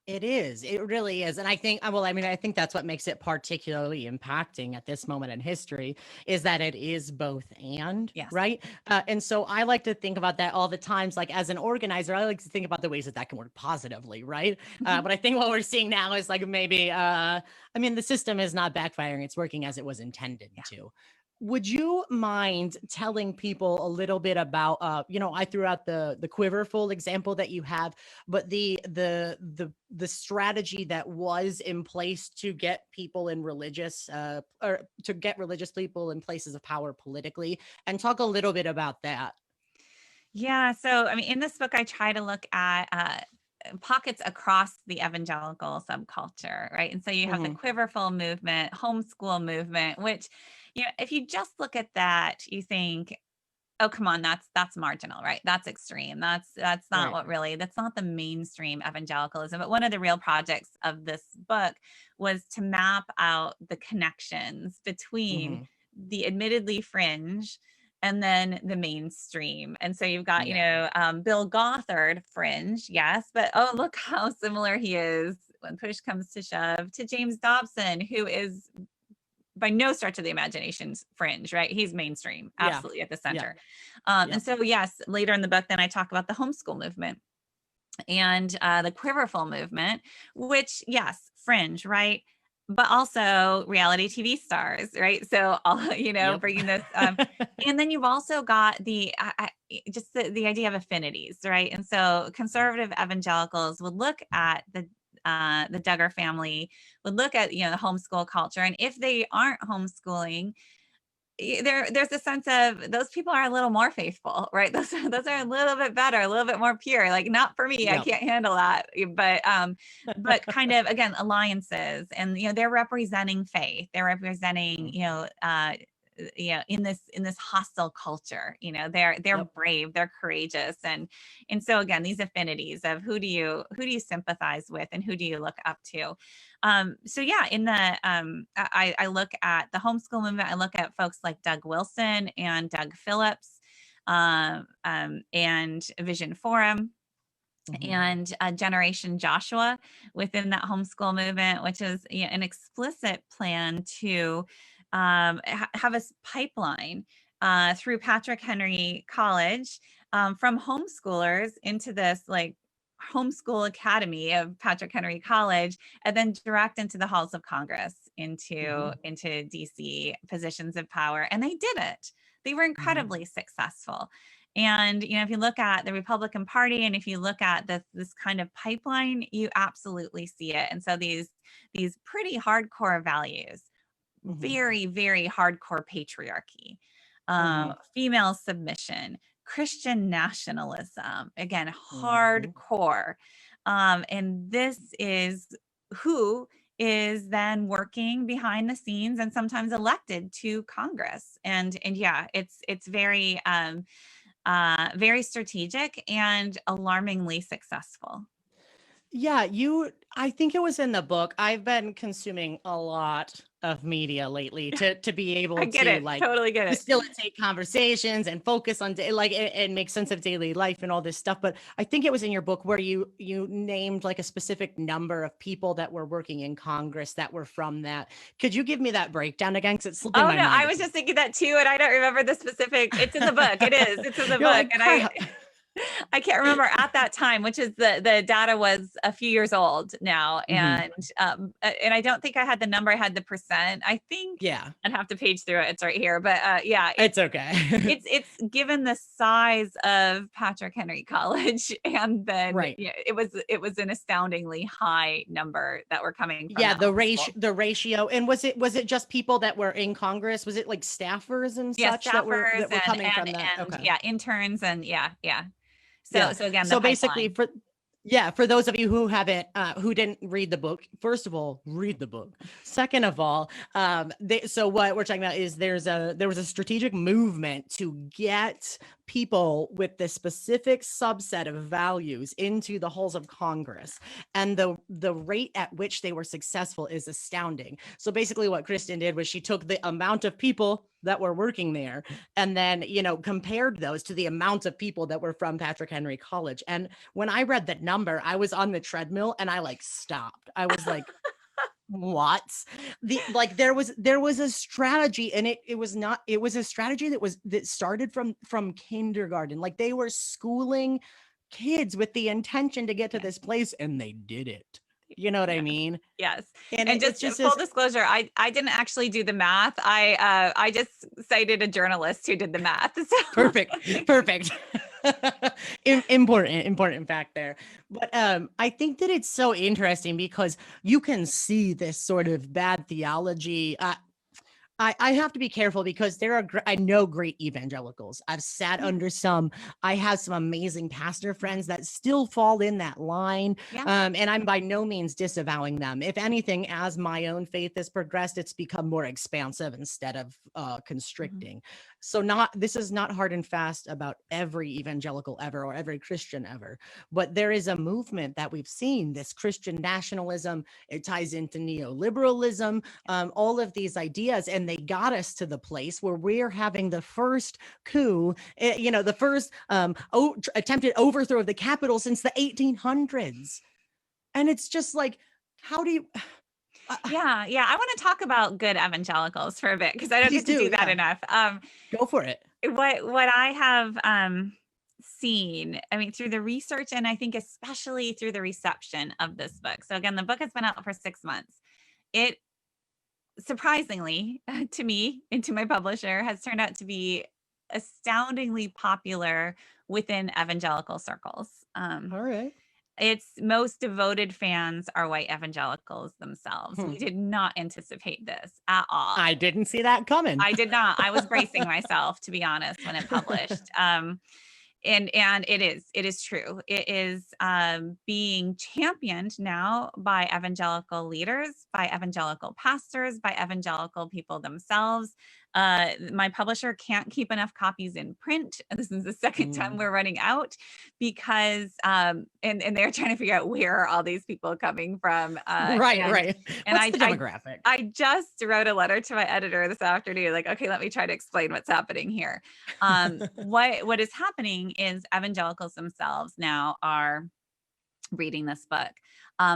It is. It really is. And I think, I think that's what makes it particularly impacting at this moment in history, is that it is both and, right? And so I like to think about that all the times. Like as an organizer, I like to think about the ways that can work positively, right? But I think what we're seeing now is like maybe, the system is not backfiring. It's working as it was intended to. Would you mind telling people a little bit about, I threw out the quiverful example that you have, but the strategy that was in place to get people in religious, or to get religious people in places of power politically, and talk a little bit about that. Yeah. So, in this book, I try to look at pockets across the evangelical subculture, right? And so you have the quiverful movement, homeschool movement, which, if you just look at that, you think, oh, come on, that's marginal, right? That's extreme. That's not that's not the mainstream evangelicalism. But one of the real projects of this book was to map out the connections between the admittedly fringe and then the mainstream. And so you've got, Bill Gothard, fringe, yes, but oh, look how similar he is when push comes to shove to James Dobson, who is by no stretch of the imagination fringe, right? He's mainstream, absolutely at the center. And so, yes, later in the book, then I talk about the homeschool movement and the quiverful movement, which, yes, fringe, right? But also reality TV stars, right? So, bringing this, and then you've also got the idea of affinities, right? And so conservative evangelicals would look at the Duggar family, would look at, the homeschool culture. And if they aren't homeschooling, there's a sense of those people are a little more faithful, right? Those are a little bit better, a little bit more pure. Like, not for me, I can't handle that. But kind of, again, alliances, and they're representing faith. They're representing in this hostile culture. They're brave, they're courageous, and so again, these affinities of who do you sympathize with and who do you look up to. So yeah, in the I look at the homeschool movement. I look at folks like Doug Wilson and Doug Phillips, and Vision Forum. and Generation Joshua within that homeschool movement, which is an explicit plan to have a pipeline through Patrick Henry College from homeschoolers into this like homeschool academy of Patrick Henry College, and then direct into the halls of Congress, into DC positions of power. And they did it. They were incredibly successful. And, if you look at the Republican Party, and if you look at this kind of pipeline, you absolutely see it. And so these pretty hardcore values, very, very hardcore patriarchy, female submission, Christian nationalism, again, hardcore. And this is who is then working behind the scenes and sometimes elected to Congress. And yeah, it's very, very strategic and alarmingly successful. Yeah, I think it was in the book. I've been consuming a lot of media lately to be able to like totally get it. Facilitate conversations and focus on and make sense of daily life and all this stuff. But I think it was in your book where you named like a specific number of people that were working in Congress that were from that. Could you give me that breakdown again? Because it's slipping my mind. I was just thinking that too, and I don't remember the specific. It's in the book. It's in the book, and I can't remember at that time, which is the data was a few years old now. And I don't think I had the number. I had the percent. I think I'd have to page through it. It's right here, but it's okay. it's given the size of Patrick Henry College. And then it was an astoundingly high number that were coming from the ratio. And was it just people that were in Congress? Was it like staffers and such that were coming from that? And interns and So again, basically for those of you who haven't, who didn't read the book, first of all, read the book. Second of all, so what we're talking about is there was a strategic movement to get people with this specific subset of values into the halls of Congress. And the rate at which they were successful is astounding. So basically what Kristen did was she took the amount of people that were working there and then, compared those to the amount of people that were from Patrick Henry College. And when I read that number, I was on the treadmill and I stopped. I was like, what? There was a strategy, and it was a strategy that started from kindergarten. Like they were schooling kids with the intention to get to this place, and they did it. You know what I mean? Yes. And just full disclosure, I didn't actually do the math. I just cited a journalist who did the math. So. Perfect. Important fact there. But I think that it's so interesting because you can see this sort of bad theology. I have to be careful because I know great evangelicals. I've sat under some. I have some amazing pastor friends that still fall in that line. And I'm by no means disavowing them. If anything, as my own faith has progressed, it's become more expansive instead of constricting. So this is not hard and fast about every evangelical ever or every Christian ever, but there is a movement that we've seen, this Christian nationalism. It ties into neoliberalism, all of these ideas, and they got us to the place where we're having the first coup, the first attempted overthrow of the Capitol since the 1800s. And it's just like, how do you... I want to talk about good evangelicals for a bit because I don't get to do that enough. Go for it. What I have seen, through the research, and I think especially through the reception of this book. So again, the book has been out for 6 months. It surprisingly to me and to my publisher has turned out to be astoundingly popular within evangelical circles. All right. Its most devoted fans are white evangelicals themselves. We did not anticipate this at all. I didn't see that coming. I did not. I was bracing myself, to be honest, when it published. And it is true. It is being championed now by evangelical leaders, by evangelical pastors, by evangelical people themselves. My publisher can't keep enough copies in print. This is the second time we're running out because, and they're trying to figure out where are all these people coming from. Right. And what's the demographic? I just wrote a letter to my editor this afternoon, like, okay, let me try to explain what's happening here. What is happening is evangelicals themselves now are reading this book.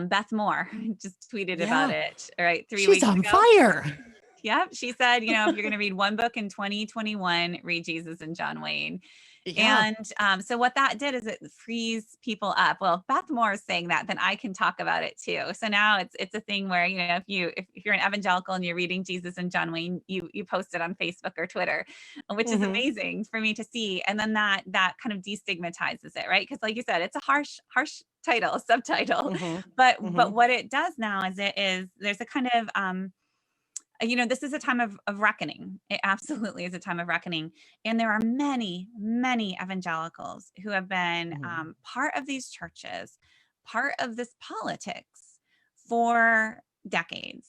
Beth Moore just tweeted about Yeah. it, right? 3 She's weeks on ago. fire. Yep. She said, if you're going to read one book in 2021, read Jesus and John Wayne. Yeah. And so what that did is it frees people up. Well, Beth Moore is saying that, then I can talk about it too. So now it's a thing where, if you're an evangelical and you're reading Jesus and John Wayne, you post it on Facebook or Twitter, which is amazing for me to see. And then that kind of destigmatizes it, right? Because like you said, it's a harsh title, subtitle. But what it does now is there's a kind of this is a time of reckoning. It absolutely is a time of reckoning. And there are many, many evangelicals who have been part of these churches, part of this politics for decades,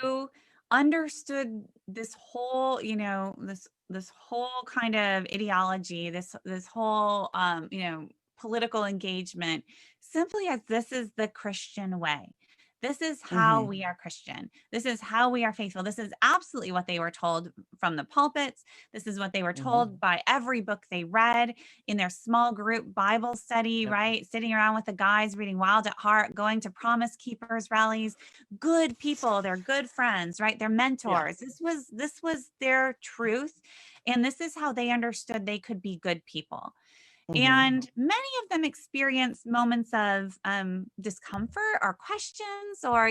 who understood this whole, this whole kind of ideology, this whole, political engagement, simply as this is the Christian way. This is how we are Christian. This is how we are faithful. This is absolutely what they were told from the pulpits. This is what they were told by every book they read in their small group Bible study, right? Sitting around with the guys reading Wild at Heart, going to Promise Keepers rallies. Good people, they're good friends, right? They're mentors. This was their truth. And this is how they understood they could be good people. And many of them experienced moments of discomfort or questions or,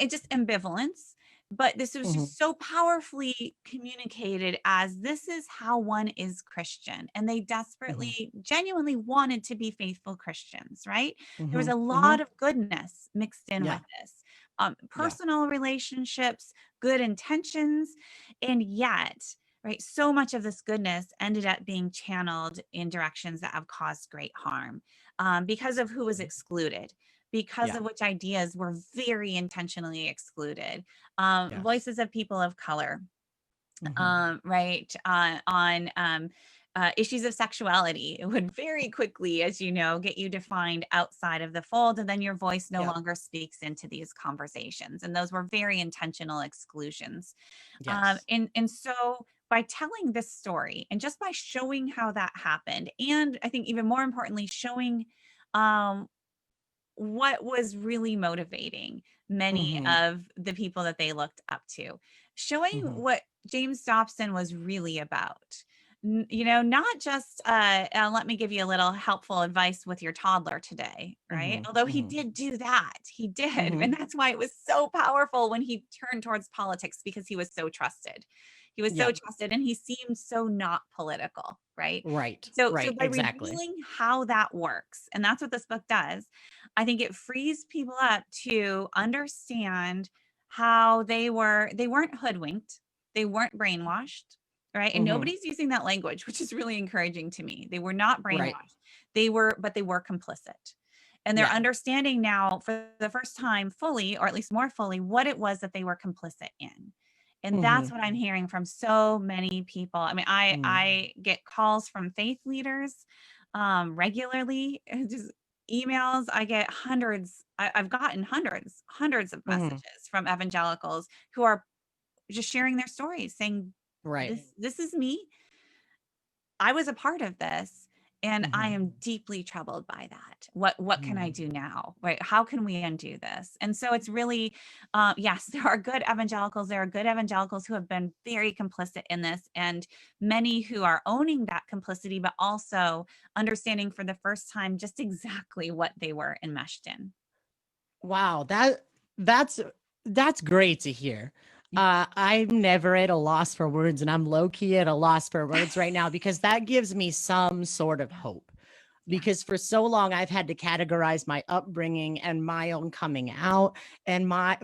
just ambivalence. But this was just so powerfully communicated as this is how one is Christian. And they desperately, genuinely wanted to be faithful Christians, right? There was a lot of goodness mixed in with this. Personal relationships, good intentions, and yet, right, so much of this goodness ended up being channeled in directions that have caused great harm because of who was excluded, because of which ideas were very intentionally excluded. Voices of people of color, right, on issues of sexuality. It would very quickly, as you know, get you defined outside of the fold, and then your voice no longer speaks into these conversations. And those were very intentional exclusions. And so by telling this story and just by showing how that happened, and I think even more importantly, showing what was really motivating many of the people that they looked up to, showing what James Dobson was really about. Not just let me give you a little helpful advice with your toddler today, right? Although he did do that. He did. And that's why it was so powerful when he turned towards politics, because he was so trusted. He was so trusted and he seemed so not political, right? So by revealing how that works, and that's what this book does, I think it frees people up to understand how they weren't hoodwinked, they weren't brainwashed, right? And nobody's using that language, which is really encouraging to me. They were not brainwashed. But they were complicit. And they're understanding now for the first time fully, or at least more fully, what it was that they were complicit in. And that's what I'm hearing from so many people. I mean, I get calls from faith leaders regularly, just emails. I get hundreds. I've gotten hundreds of messages from evangelicals who are just sharing their stories, saying, this is me. I was a part of this. And I am deeply troubled by that. What can I do now? Right? How can we undo this? And so it's really, yes, there are good evangelicals. There are good evangelicals who have been very complicit in this, and many who are owning that complicity, but also understanding for the first time just exactly what they were enmeshed in. Wow, that's great to hear. I'm never at a loss for words, and I'm low-key at a loss for words right now, because that gives me some sort of hope. Because for so long I've had to categorize my upbringing and my own coming out and my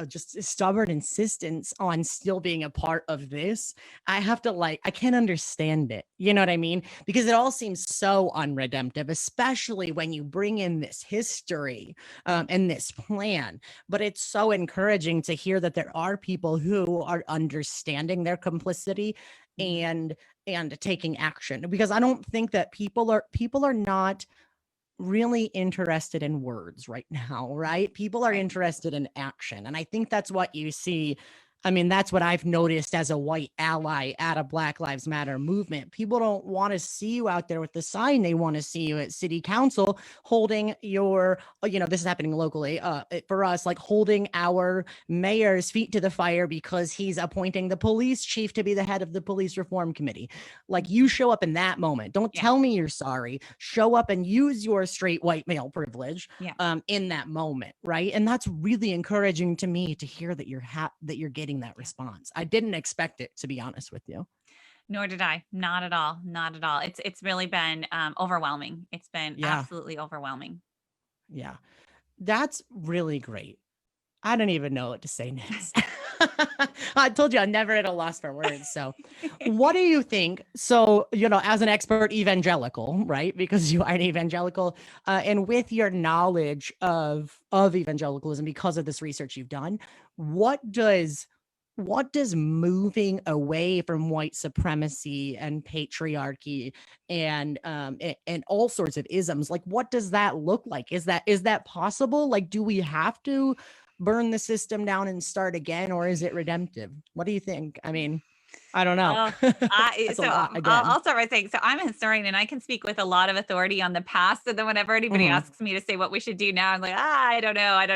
just stubborn insistence on still being a part of this. I have to I can't understand it. You know what I mean? Because it all seems so unredemptive, especially when you bring in this history and this plan. But it's so encouraging to hear that there are people who are understanding their complicity and taking action, because I don't think that people are not really interested in words right now, right? People are interested in action. And I think that's what you see I mean, that's what I've noticed as a white ally at a Black Lives Matter movement. People don't want to see you out there with the sign. They want to see you at city council holding your, this is happening locally for us, like holding our mayor's feet to the fire because he's appointing the police chief to be the head of the police reform committee. Like, you show up in that moment. Don't tell me you're sorry. Show up and use your straight white male privilege in that moment. Right. And that's really encouraging to me to hear that you're getting that response. I didn't expect it, to be honest with you. Nor did I. Not at all. Not at all. It's really been overwhelming. It's been absolutely overwhelming. Yeah. That's really great. I don't even know what to say next. I told you I'm never at a loss for words. So what do you think? So, as an expert evangelical, right? Because you are an evangelical, and with your knowledge of evangelicalism, because of this research you've done, what does moving away from white supremacy and patriarchy and all sorts of isms, like, what does that look like? Is that possible? Like, do we have to burn the system down and start again, or is it redemptive? What do you think? I mean, I don't know. I'll start by saying, so I'm a historian and I can speak with a lot of authority on the past. And then whenever anybody asks me to say what we should do now, I'm like, I don't know. I'm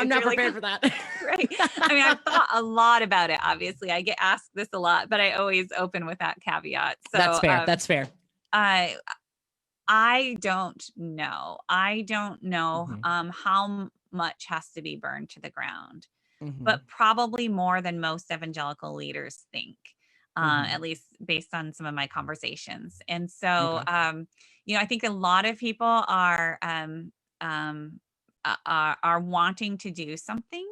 not really prepared for that. Right. I mean, I've thought a lot about it. Obviously, I get asked this a lot, but I always open with that caveat. So that's fair. I don't know. I don't know how much has to be burned to the ground, but probably more than most evangelical leaders think, at least based on some of my conversations. And so, I think a lot of people are wanting to do something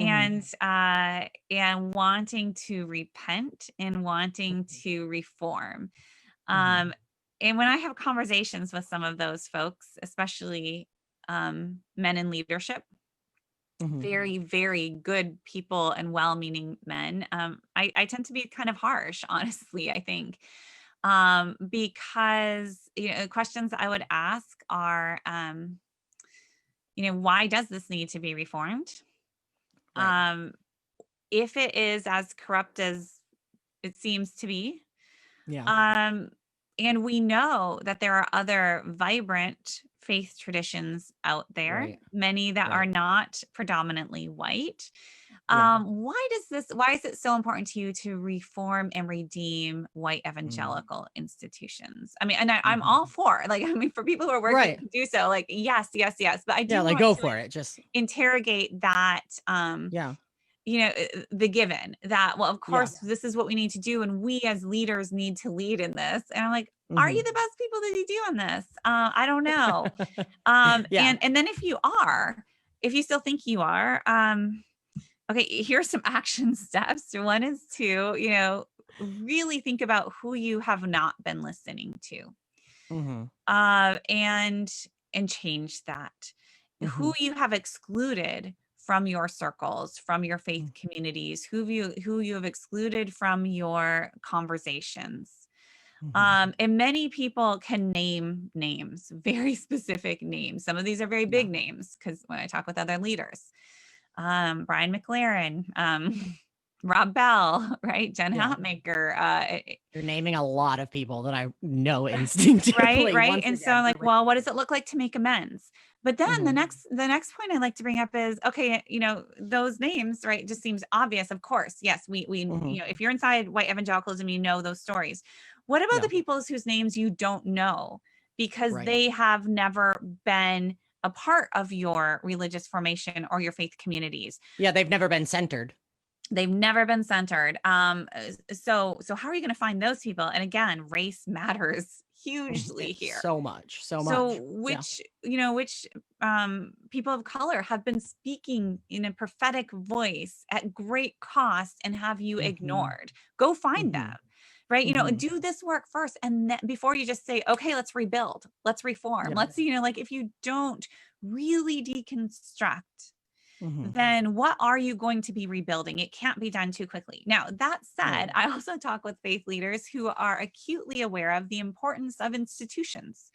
and wanting to repent and wanting to reform. And when I have conversations with some of those folks, especially men in leadership, very, very good people and well-meaning men, I tend to be kind of harsh, honestly, I think, because questions I would ask are, why does this need to be reformed? Right. If it is as corrupt as it seems to be, and we know that there are other vibrant faith traditions out there, many that are not predominantly white. Why is it so important to you to reform and redeem white evangelical institutions? I mean, and I'm all for, for people who are working to do so, yes. But I do want go to for it. Just interrogate that, the given that, well, of course, this is what we need to do. And we as leaders need to lead in this. And I'm like, are you the best people to be doing this? I don't know. And then if you still think you are, okay, here's some action steps. One is to, really think about who you have not been listening to, and change that. Who you have excluded from your circles, from your faith communities, who you have excluded from your conversations. And many people can name names, very specific names. Some of these are very big names, because when I talk with other leaders, Brian McLaren, Rob Bell, right? Jen Hatmaker. You're naming a lot of people that I know instinctively. Right. And so I'm like, well, what does it look like to make amends? But then the next point I like to bring up is, okay, those names, right, just seems obvious. Of course, yes, we if you're inside white evangelicalism, you know those stories. What about the people whose names you don't know because they have never been a part of your religious formation or your faith communities? Yeah, they've never been centered. They've never been centered. So how are you going to find those people? And again, race matters hugely here. So much. So which people of color have been speaking in a prophetic voice at great cost and have you ignored? Go find them. Right. Do this work first. And then before you just say, okay, let's rebuild, let's reform. Let's, if you don't really deconstruct, then what are you going to be rebuilding? It can't be done too quickly. Now, that said, I also talk with faith leaders who are acutely aware of the importance of institutions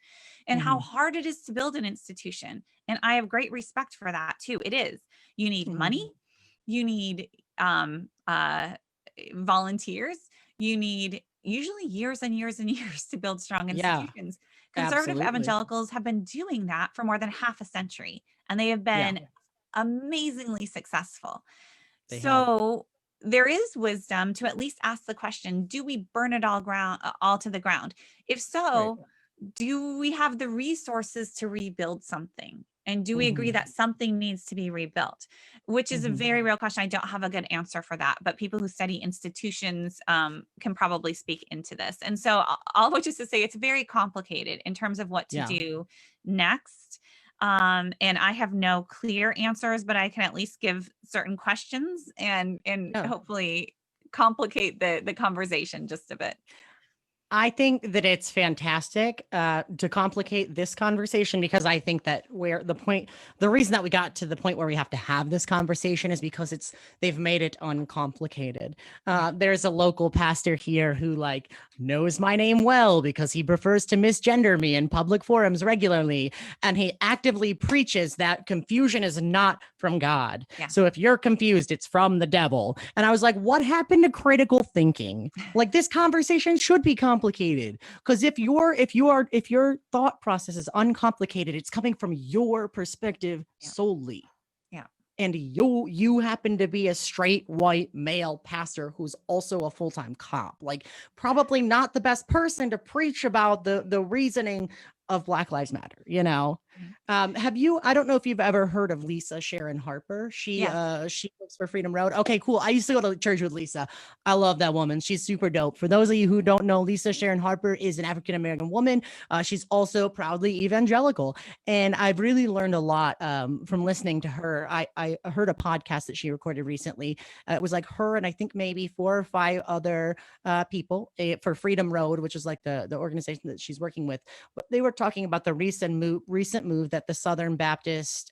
and how hard it is to build an institution. And I have great respect for that too. It is. You need money. You need volunteers, you need usually years and years and years to build strong Yeah, institutions. Conservative absolutely. evangelicals have been doing that for more than half a century, and they have Yeah, been amazingly successful. they have. So there is wisdom to at least ask the question, do we burn it all to the ground? If Right. so, do we have the resources to rebuild something? And do we agree Hmm. that something needs to be rebuilt? Which is a Hmm. very real question. I don't have a good answer for that, but people who study institutions can probably speak into this. And so all which is to say, it's very complicated in terms of what to Yeah. do next. And I have no clear answers, but I can at least give certain questions and Yeah. hopefully complicate the conversation just a bit. I think that it's fantastic to complicate this conversation, because I think that the reason that we got to the point where we have to have this conversation is because they've made it uncomplicated. There's a local pastor here who like knows my name well because he prefers to misgender me in public forums regularly, and he actively preaches that confusion is not from God. Yeah. So if you're confused, it's from the devil. And I was like, what happened to critical thinking? Like, this conversation should be complicated, because if your thought process is uncomplicated, it's coming from your perspective solely. Yeah. And you happen to be a straight white male pastor who's also a full-time cop. Like, probably not the best person to preach about the reasoning of Black Lives Matter, you know? I don't know if you've ever heard of Lisa Sharon Harper. She works for Freedom Road. Okay, cool. I used to go to church with Lisa. I love that woman. She's super dope. For those of you who don't know, Lisa Sharon Harper is an African-American woman. She's also proudly evangelical. And I've really learned a lot from listening to her. I heard a podcast that she recorded recently. It was like her and I think maybe 4 or 5 other people for Freedom Road, which is like the organization that she's working with. But they were talking about the recent move that the Southern Baptist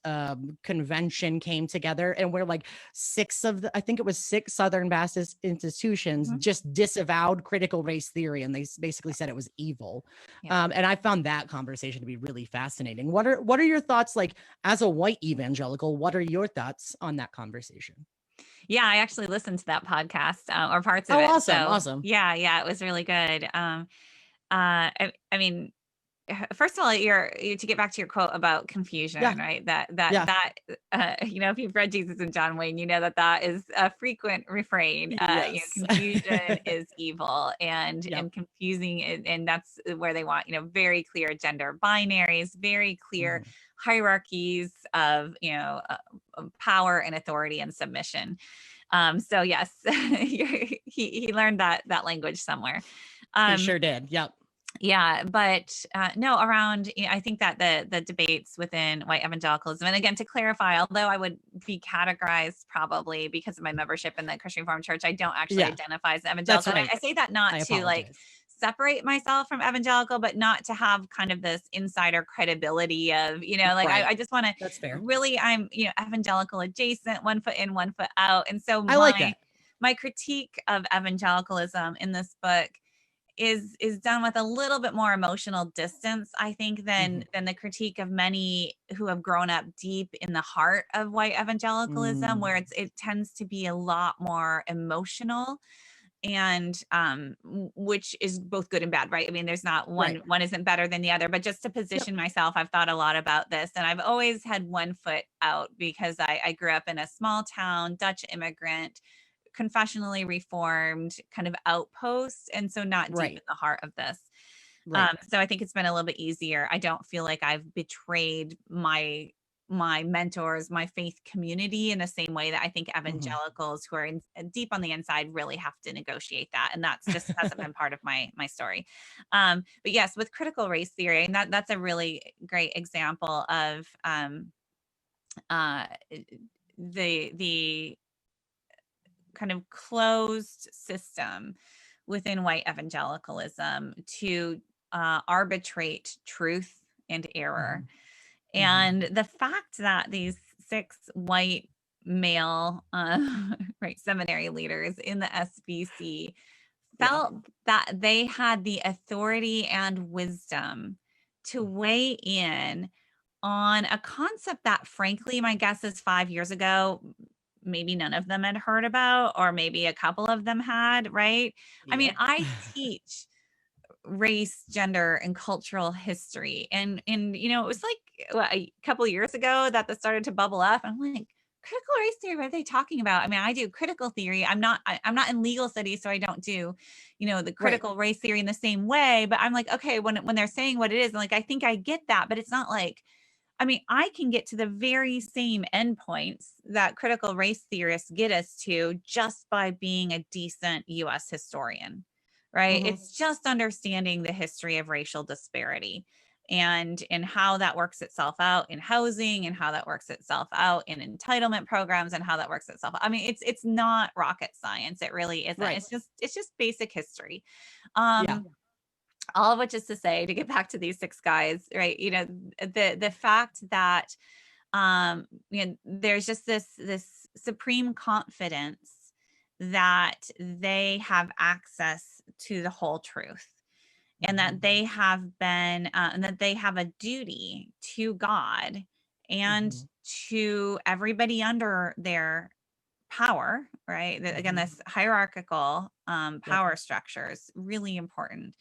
Convention came together, and where like 6 Southern Baptist institutions just disavowed critical race theory, and they basically said it was evil. And I found that conversation to be really fascinating. What are your thoughts, like, as a white evangelical? What are your thoughts on that conversation? Yeah, I actually listened to that podcast or parts of Oh, it. awesome. Yeah, it was really good. I mean, first of all, to get back to your quote about confusion, right? If you've read Jesus and John Wayne, you know that is a frequent refrain. Yes. Confusion is evil, and confusing, and that's where they want very clear gender binaries, very clear hierarchies of power and authority and submission. So yes, he learned that language somewhere. He sure did. Yep. Yeah, but no, around, I think that the debates within white evangelicalism, and again, to clarify, although I would be categorized probably because of my membership in the Christian Reformed Church, I don't actually identify as evangelical. That's right. I say that not to like separate myself from evangelical, but not to have kind of this insider credibility of, I just want to, that's fair. Really, I'm, evangelical adjacent, 1 foot in, 1 foot out. And so I like that. My critique of evangelicalism in this book is done with a little bit more emotional distance, I think, than the critique of many who have grown up deep in the heart of white evangelicalism, where it tends to be a lot more emotional, and which is both good and bad, right? I mean, there's not one isn't better than the other, but just to position myself, I've thought a lot about this, and I've always had 1 foot out because I grew up in a small town, Dutch immigrant, confessionally reformed kind of outpost, and so not deep in the heart of this. So I think it's been a little bit easier. I don't feel like I've betrayed my mentors, my faith community, in the same way that I think evangelicals who are deep on the inside really have to negotiate that, and that's just hasn't been part of my story. But yes, with critical race theory, and that's a really great example of the kind of closed system within white evangelicalism to arbitrate truth and error. And the fact that these 6 white male seminary leaders in the SBC felt that they had the authority and wisdom to weigh in on a concept that, frankly, my guess is 5 years ago, maybe none of them had heard about, or maybe a couple of them had, right? I mean, I teach race, gender, and cultural history. And it was like a couple of years ago that started to bubble up. I'm like, critical race theory, what are they talking about? I mean, I do critical theory. I'm not in legal studies, so I don't do, the critical race theory in the same way. But I'm like, okay, when they're saying what it is, like, I think I get that, but it's not like, I mean, I can get to the very same endpoints that critical race theorists get us to just by being a decent US historian, right? It's just understanding the history of racial disparity and how that works itself out in housing, and how that works itself out in entitlement programs, and how that works itself out. I mean, it's not rocket science. It really isn't. Right. It's just basic history. All of which is to say, to get back to these 6 guys, right? The fact that there's just this supreme confidence that they have access to the whole truth, and that they have been and that they have a duty to God and to everybody under their power, right? Again, this hierarchical power structure is really important.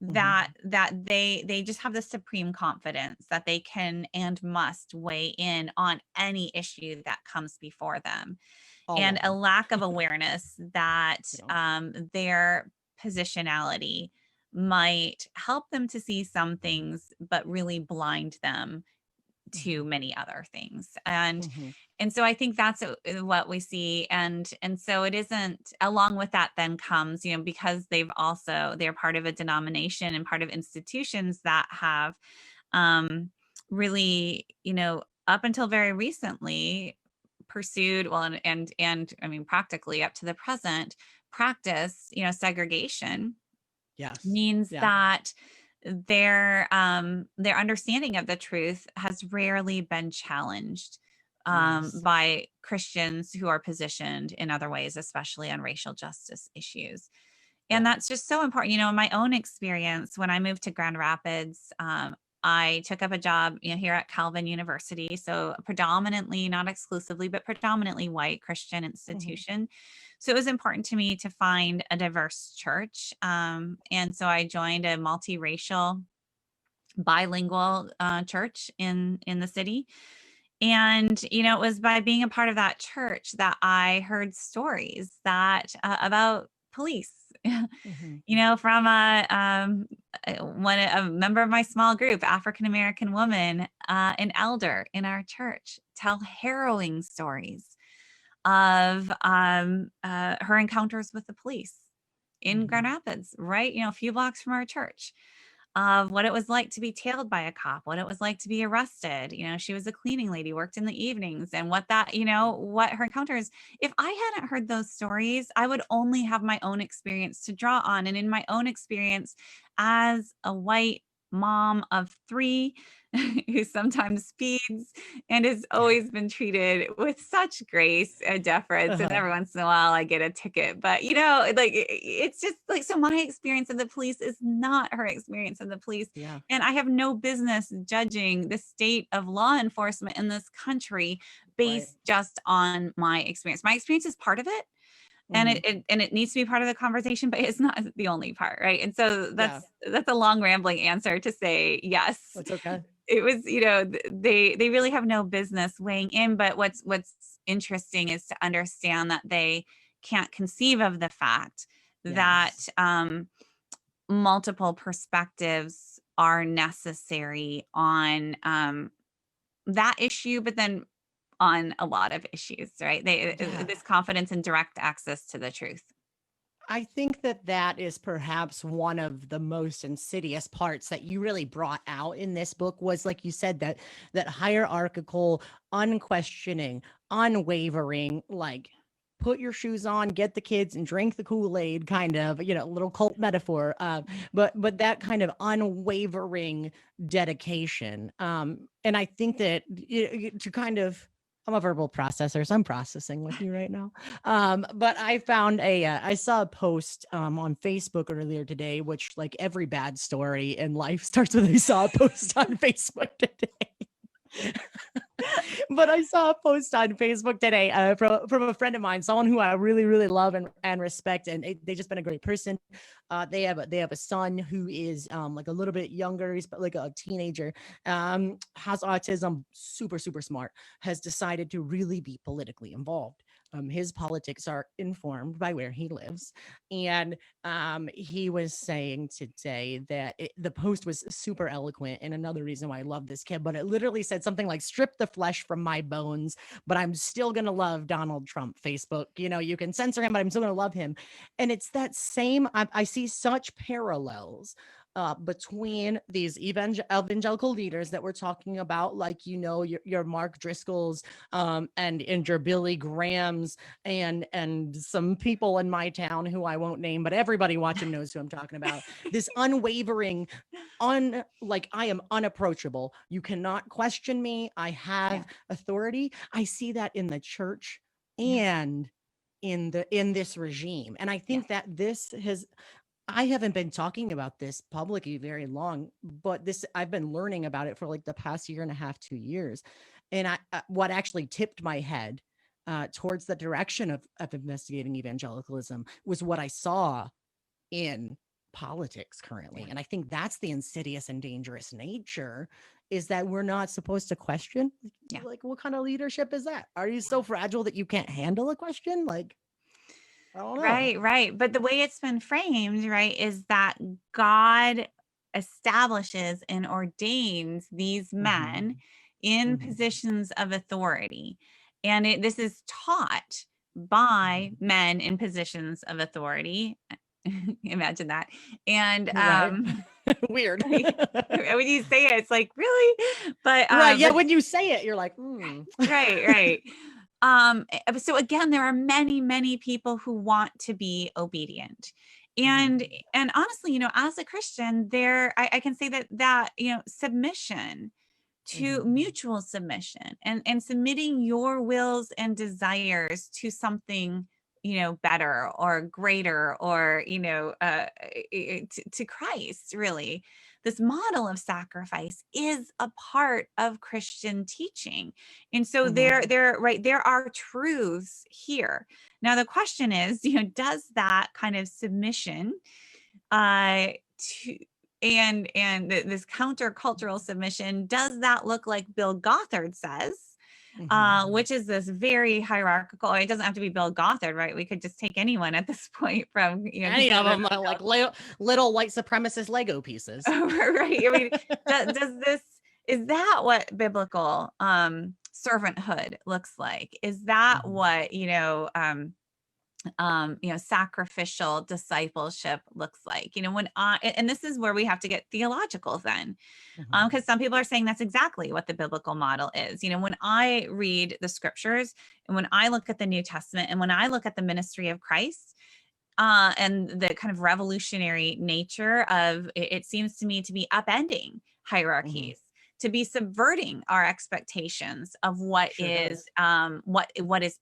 That they just have the supreme confidence that they can and must weigh in on any issue that comes before them, and a lack of awareness that their positionality might help them to see some things, but really blind them to many other things. And so I think that's what we see. And so it isn't, along with that then comes, because they're part of a denomination and part of institutions that have really, up until very recently pursued, well, and I mean, practically up to the present, practice, segregation. Yes. Means that their understanding of the truth has rarely been challenged by Christians who are positioned in other ways, especially on racial justice issues. And that's just so important. In my own experience, when I moved to Grand Rapids, I took up a job here at Calvin University. So predominantly, not exclusively, but predominantly white Christian institution. So it was important to me to find a diverse church. And so I joined a multiracial, bilingual church in the city. And, it was by being a part of that church that I heard stories that about police, from a member of my small group, African-American woman, an elder in our church, tell harrowing stories of her encounters with the police in Grand Rapids, right? A few blocks from our church, of what it was like to be tailed by a cop, what it was like to be arrested. She was a cleaning lady, worked in the evenings, and what her encounters. If I hadn't heard those stories, I would only have my own experience to draw on. And in my own experience as a white mom of 3 who sometimes speeds and has always been treated with such grace and deference, and every once in a while I get a ticket, but it's just like, so my experience of the police is not her experience of the police. And I have no business judging the state of law enforcement in this country based just on my experience. My experience is part of it. And it needs to be part of the conversation, but it's not the only part, right? And so that's a long rambling answer to say yes. That's okay. It was, they really have no business weighing in. But what's interesting is to understand that they can't conceive of the fact that multiple perspectives are necessary on that issue, but then on a lot of issues, right? This confidence and direct access to the truth. I think that is perhaps one of the most insidious parts that you really brought out in this book, was, like you said, that hierarchical, unquestioning, unwavering, like, put your shoes on, get the kids and drink the Kool-Aid kind of, little cult metaphor. But that kind of unwavering dedication. And I think that to kind of, I'm a verbal processor, so I'm processing with you right now. But I found I saw a post on Facebook earlier today, which, like every bad story in life starts with I saw a post on Facebook today. But I saw a post on Facebook today from a friend of mine, someone who I really, really love and respect, and they've just been a great person. They have a son who is like a little bit younger. He's like a teenager, has autism, super, super smart, has decided to really be politically involved. His politics are informed by where he lives. And he was saying today that the post was super eloquent. And another reason why I love this kid, but it literally said something like, strip the flesh from my bones, but I'm still going to love Donald Trump. Facebook, you can censor him, but I'm still going to love him. And it's that same, I see such parallels between these evangelical leaders that we're talking about, like, your Mark Driscolls and your Billy Grahams and some people in my town who I won't name, but everybody watching knows who I'm talking about. This unwavering, I am unapproachable. You cannot question me. I have authority. I see that in the church and in this regime. And I think that I haven't been talking about this publicly very long, but I've been learning about it for like the past year and a half, 2 years. And what actually tipped my head towards the direction of investigating evangelicalism was what I saw in politics currently. And I think that's the insidious and dangerous nature, is that we're not supposed to question. Like, what kind of leadership is that? Are you so fragile that you can't handle a question? Like, I don't know. Right. But the way it's been framed, right, is that God establishes and ordains these men in positions of authority. And this is taught by men in positions of authority. Imagine that. And weird. when you say it, it's like, really? But when you say it, you're like, right. So again, there are many, many people who want to be obedient. And honestly, as a Christian, I can say that submission to mutual submission and submitting your wills and desires to something, better or greater, or, to Christ, really. This model of sacrifice is a part of Christian teaching. And so there are truths here. Now, the question is, does that kind of submission to this countercultural submission, does that look like Bill Gothard says? Which is this very hierarchical. It doesn't have to be Bill Gothard, right? We could just take anyone at this point from any of them, like little white supremacist Lego pieces. Right. I mean, is that what biblical servanthood looks like? Is that what sacrificial discipleship looks like? And this is where we have to get theological then, because some people are saying that's exactly what the biblical model is. When I read the scriptures and when I look at the New Testament and when I look at the ministry of Christ, and the kind of revolutionary nature of it seems to me to be upending hierarchies, to be subverting our expectations of what is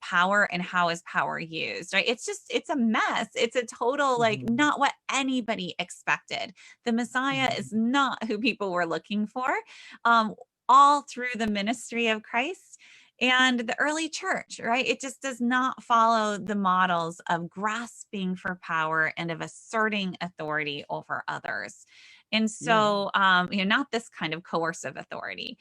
power and how is power used, right? It's a mess. It's a total, not what anybody expected. The Messiah is not who people were looking for, all through the ministry of Christ and the early church, right? It just does not follow the models of grasping for power and of asserting authority over others. And so, not this kind of coercive authority.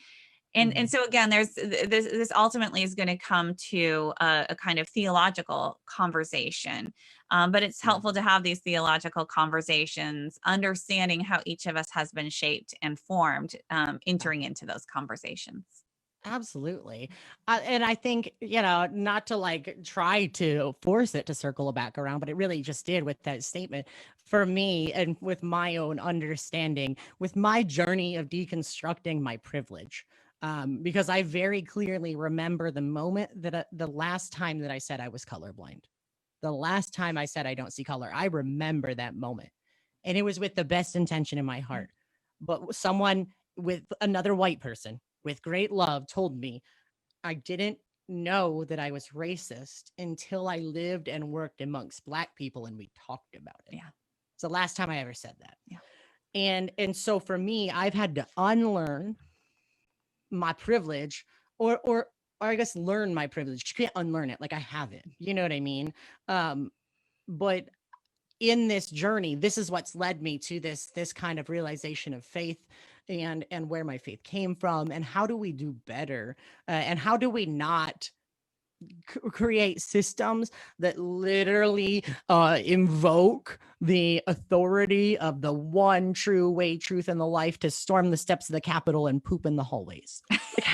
And so again, there's this ultimately is going to come to a kind of theological conversation, but it's helpful to have these theological conversations, understanding how each of us has been shaped and formed, entering into those conversations. Absolutely. And I think, not to try to force it to circle back around, but it really just did with that statement for me, and with my own understanding, with my journey of deconstructing my privilege. Because I very clearly remember the moment that the last time that I said I was colorblind, the last time I said I don't see color, I remember that moment. And it was with the best intention in my heart. But someone, with another white person with great love, told me I didn't know that I was racist until I lived and worked amongst Black people and we talked about it. Yeah. It's the last time I ever said that. Yeah. And so for me, I've had to unlearn my privilege or I guess learn my privilege. You can't unlearn it. Like I have it. You know what I mean? But in this journey, this is what's led me to this kind of realization of faith and where my faith came from and how do we do better and how do we not create systems that literally invoke the authority of the one true way, truth, and the life to storm the steps of the Capitol and poop in the hallways. Like,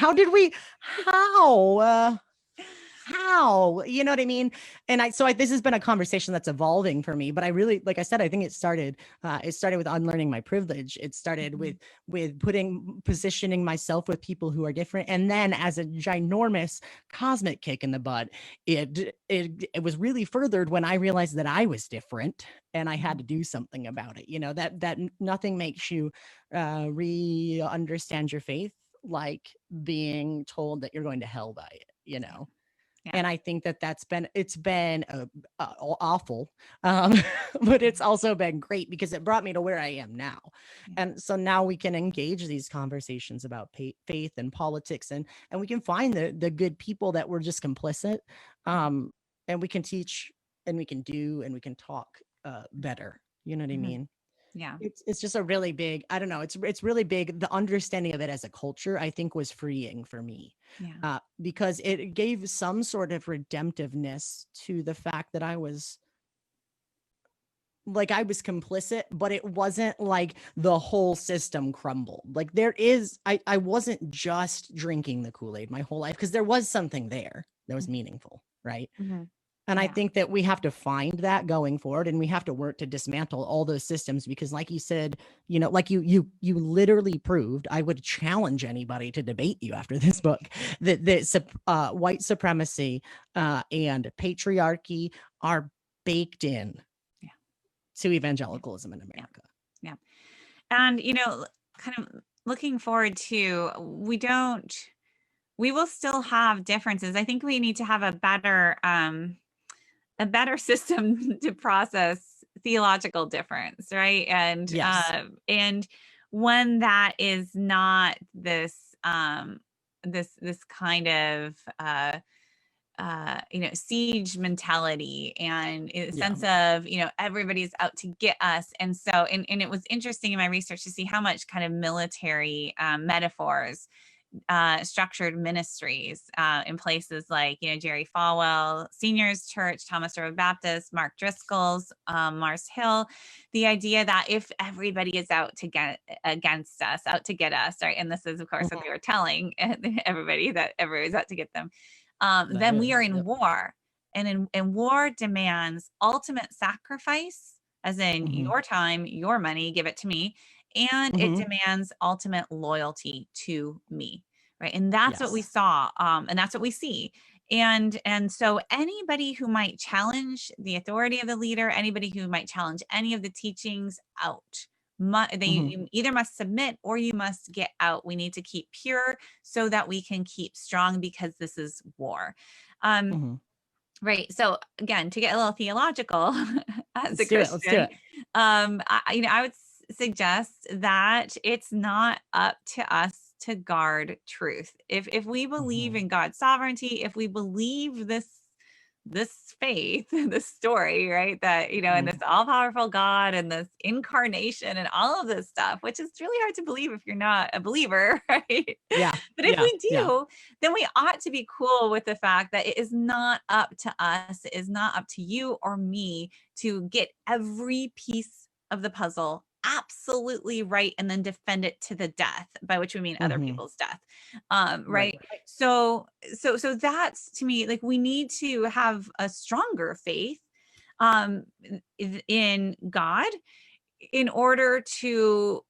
how, you know what I mean? And this has been a conversation that's evolving for me, but I really, like I said, I think it started with unlearning my privilege. It started with positioning myself with people who are different. And then as a ginormous cosmic kick in the butt, it was really furthered when I realized that I was different and I had to do something about it. You know, that nothing makes you re-understand your faith like being told that you're going to hell by it, you know? Yeah. And I think it's been awful, but it's also been great because it brought me to where I am now. Yeah. And so now we can engage these conversations about faith and politics, and we can find the good people that were just complicit, and we can teach and we can do and we can talk better. You know what I mean? Yeah. It's just a really big, I don't know. It's really big. The understanding of it as a culture, I think, was freeing for me. Yeah. Because it gave some sort of redemptiveness to the fact that I was complicit, but it wasn't like the whole system crumbled. Like I wasn't just drinking the Kool-Aid my whole life because there was something there that was meaningful. Right. Mm-hmm. And I think that we have to find that going forward, and we have to work to dismantle all those systems because, like you said, you know, like you literally proved, I would challenge anybody to debate you after this book, that white supremacy and patriarchy are baked in to evangelicalism in America. Yeah. And, you know, kind of looking forward to, we will still have differences. I think we need to have a better system to process theological difference, right? And yes. And one that is not this this kind of you know, siege mentality and a sense of, you know, everybody's out to get us. And so and it was interesting in my research to see how much kind of military metaphors structured ministries in places like, you know, Jerry Falwell Senior's Church, Thomas Road Baptist, Mark Driscoll's, Mars Hill, the idea that if everybody is out to get against us, out to get us, right? And this is, of course, what they were telling everybody, that everybody's out to get them. Then we are in war. And war demands ultimate sacrifice, as in your time, your money, give it to me. And it demands ultimate loyalty to me, right? And that's what we saw, and that's what we see. And so anybody who might challenge the authority of the leader, anybody who might challenge any of the teachings, out. You either must submit or you must get out. We need to keep pure so that we can keep strong, because this is war. Right. So again, to get a little theological, as a Christian, let's do it. I would suggest that it's not up to us to guard truth. If we believe in God's sovereignty, if we believe this faith, this story, right, that, you know, and this all-powerful God and this incarnation and all of this stuff, which is really hard to believe if you're not a believer, right? Yeah. But if we do, then we ought to be cool with the fact that it is not up to us, it is not up to you or me to get every piece of the puzzle absolutely right and then defend it to the death, by which we mean other people's death. Right. So that's, to me, like, we need to have a stronger faith in God in order to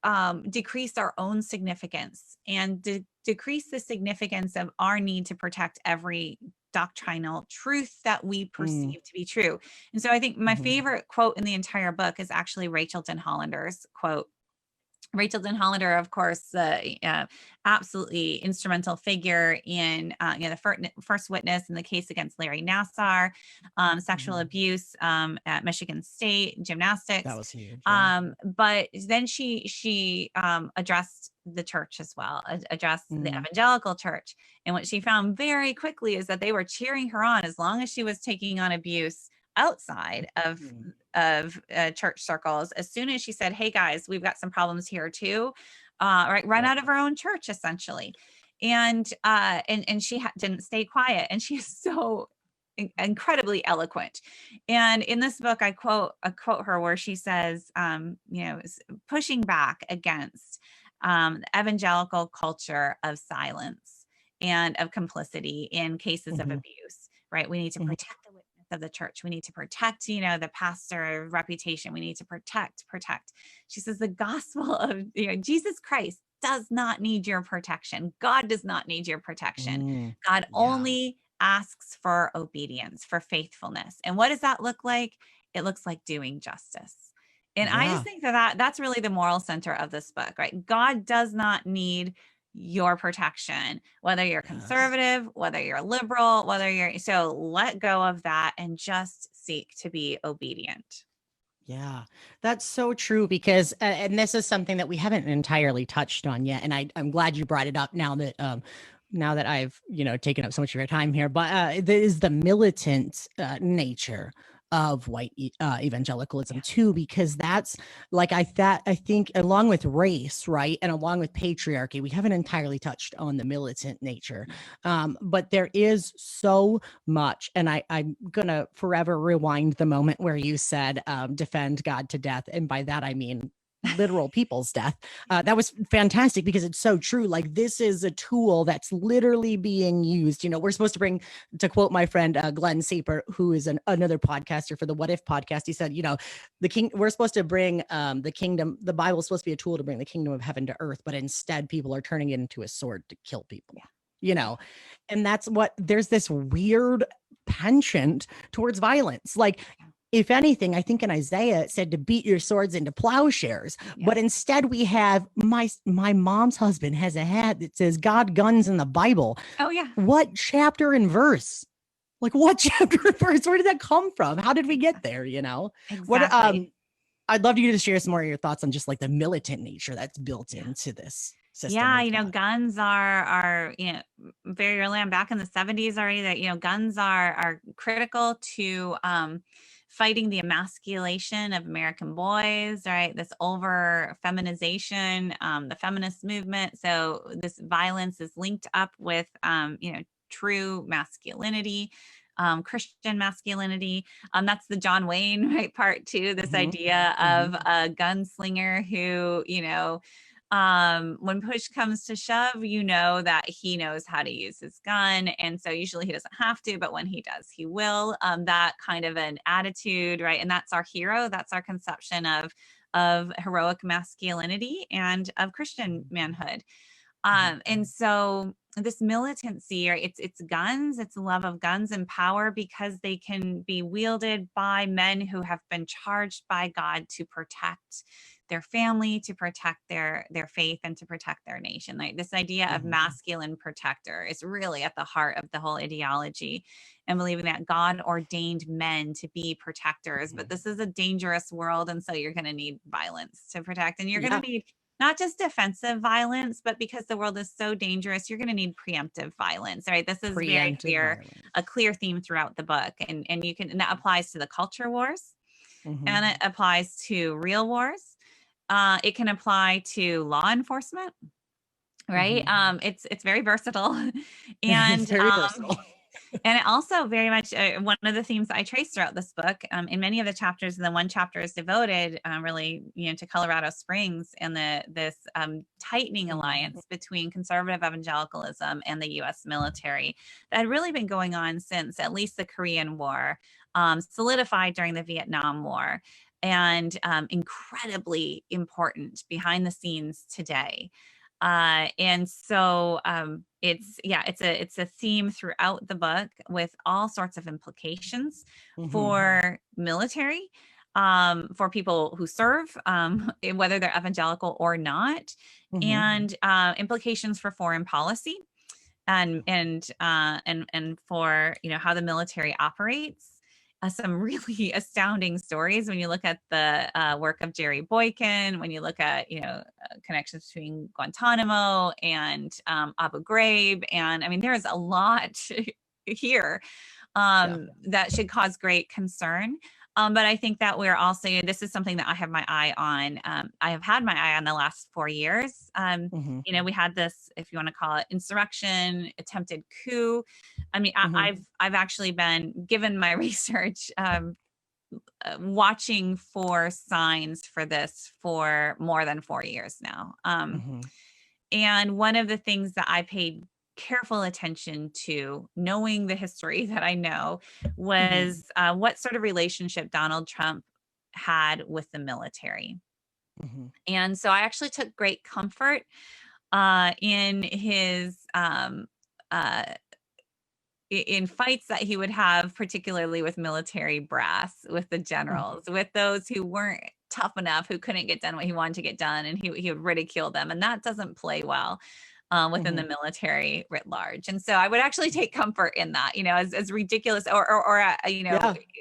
decrease our own significance and decrease the significance of our need to protect every doctrinal truth that we perceive to be true. And so I think my favorite quote in the entire book is actually Rachel Denhollander's quote. Rachel Denhollander, of course, absolutely instrumental figure in the first witness in the case against Larry Nassar, sexual abuse at Michigan State, gymnastics. That was huge. Yeah. But then she addressed the church as well, addressed the evangelical church. And what she found very quickly is that they were cheering her on as long as she was taking on abuse outside of church circles. As soon as she said, "Hey guys, we've got some problems here too," run out of her own church essentially. And she didn't stay quiet, and she's so incredibly eloquent. And in this book, I quote her where she says, pushing back against the evangelical culture of silence and of complicity in cases of abuse. Right? We need to protect the witness of the church. We need to protect, the pastor reputation. We need to protect. She says the gospel of Jesus Christ does not need your protection. God does not need your protection. God only asks for obedience, for faithfulness. And what does that look like? It looks like doing justice. And I just think that's really the moral center of this book, right? God does not need your protection, whether you're conservative, whether you're liberal, so let go of that and just seek to be obedient. Yeah, that's so true because, and this is something that we haven't entirely touched on yet. And I'm glad you brought it up now that I've, taken up so much of your time here, but there is the militant nature of white evangelicalism too, because that's like, I think along with race, right, and along with patriarchy, we haven't entirely touched on the militant nature, but there is so much. And I'm gonna forever rewind the moment where you said defend God to death, and by that I mean literal people's death. That was fantastic because it's so true. Like, this is a tool that's literally being used. We're supposed to bring, to quote my friend Glenn Saper, who is another podcaster for the What If podcast. He said, we're supposed to bring the kingdom. The Bible is supposed to be a tool to bring the kingdom of heaven to earth, but instead people are turning it into a sword to kill people. And that's what, there's this weird penchant towards violence. Like, if anything, I think in Isaiah it said to beat your swords into plowshares, but instead we have my mom's husband has a hat that says God, guns, in the Bible. Oh yeah. What chapter and verse? Like, what chapter and verse? Where did that come from? How did we get there? Exactly. What I'd love you to share some more of your thoughts on just like the militant nature that's built into this system. Yeah, guns are very early on, back in the 70s already, that guns are critical to fighting the emasculation of American boys, right? This over feminization, the feminist movement. So this violence is linked up with, true masculinity, Christian masculinity. That's the John Wayne, right, part too, this idea of a gunslinger who, when push comes to shove, that he knows how to use his gun. And so usually he doesn't have to, but when he does, he will. That kind of an attitude, right? And that's our hero. That's our conception of heroic masculinity and of Christian manhood. And so this militancy, right, it's guns, it's love of guns and power, because they can be wielded by men who have been charged by God to protect their family, to protect their faith, and to protect their nation. Like, this idea of masculine protector is really at the heart of the whole ideology, and believing that God ordained men to be protectors. But this is a dangerous world, and so you're going to need violence to protect, and you're going to need not just defensive violence, but because the world is so dangerous, you're going to need preemptive violence, right? This is very clear, a clear theme throughout the book. And that applies to the culture wars, and it applies to real wars. It can apply to law enforcement, right? It's very versatile. And it's very versatile. And it also very much, one of the themes I trace throughout this book, in many of the chapters, and the one chapter is devoted really, to Colorado Springs and this tightening alliance between conservative evangelicalism and the U.S. military that had really been going on since at least the Korean War, solidified during the Vietnam War, and incredibly important behind the scenes today. And so it's a theme throughout the book with all sorts of implications for military, for people who serve, whether they're evangelical or not, and implications for foreign policy, and for how the military operates. Some really astounding stories when you look at the work of Jerry Boykin, when you look at connections between Guantanamo and Abu Ghraib, and I mean there is a lot here that should cause great concern. But I think that we're also, this is something that I have my eye on. I have had my eye on the last 4 years. We had this, if you want to call it, insurrection, attempted coup. I mean, I've actually been, given my research, watching for signs for this for more than 4 years now. And one of the things that I paid careful attention to, knowing the history that I know, was what sort of relationship Donald Trump had with the military. And so I actually took great comfort in his in fights that he would have, particularly with military brass, with the generals, with those who weren't tough enough, who couldn't get done what he wanted to get done, and he would ridicule them, and that doesn't play well within the military writ large. And so I would actually take comfort in that, as ridiculous or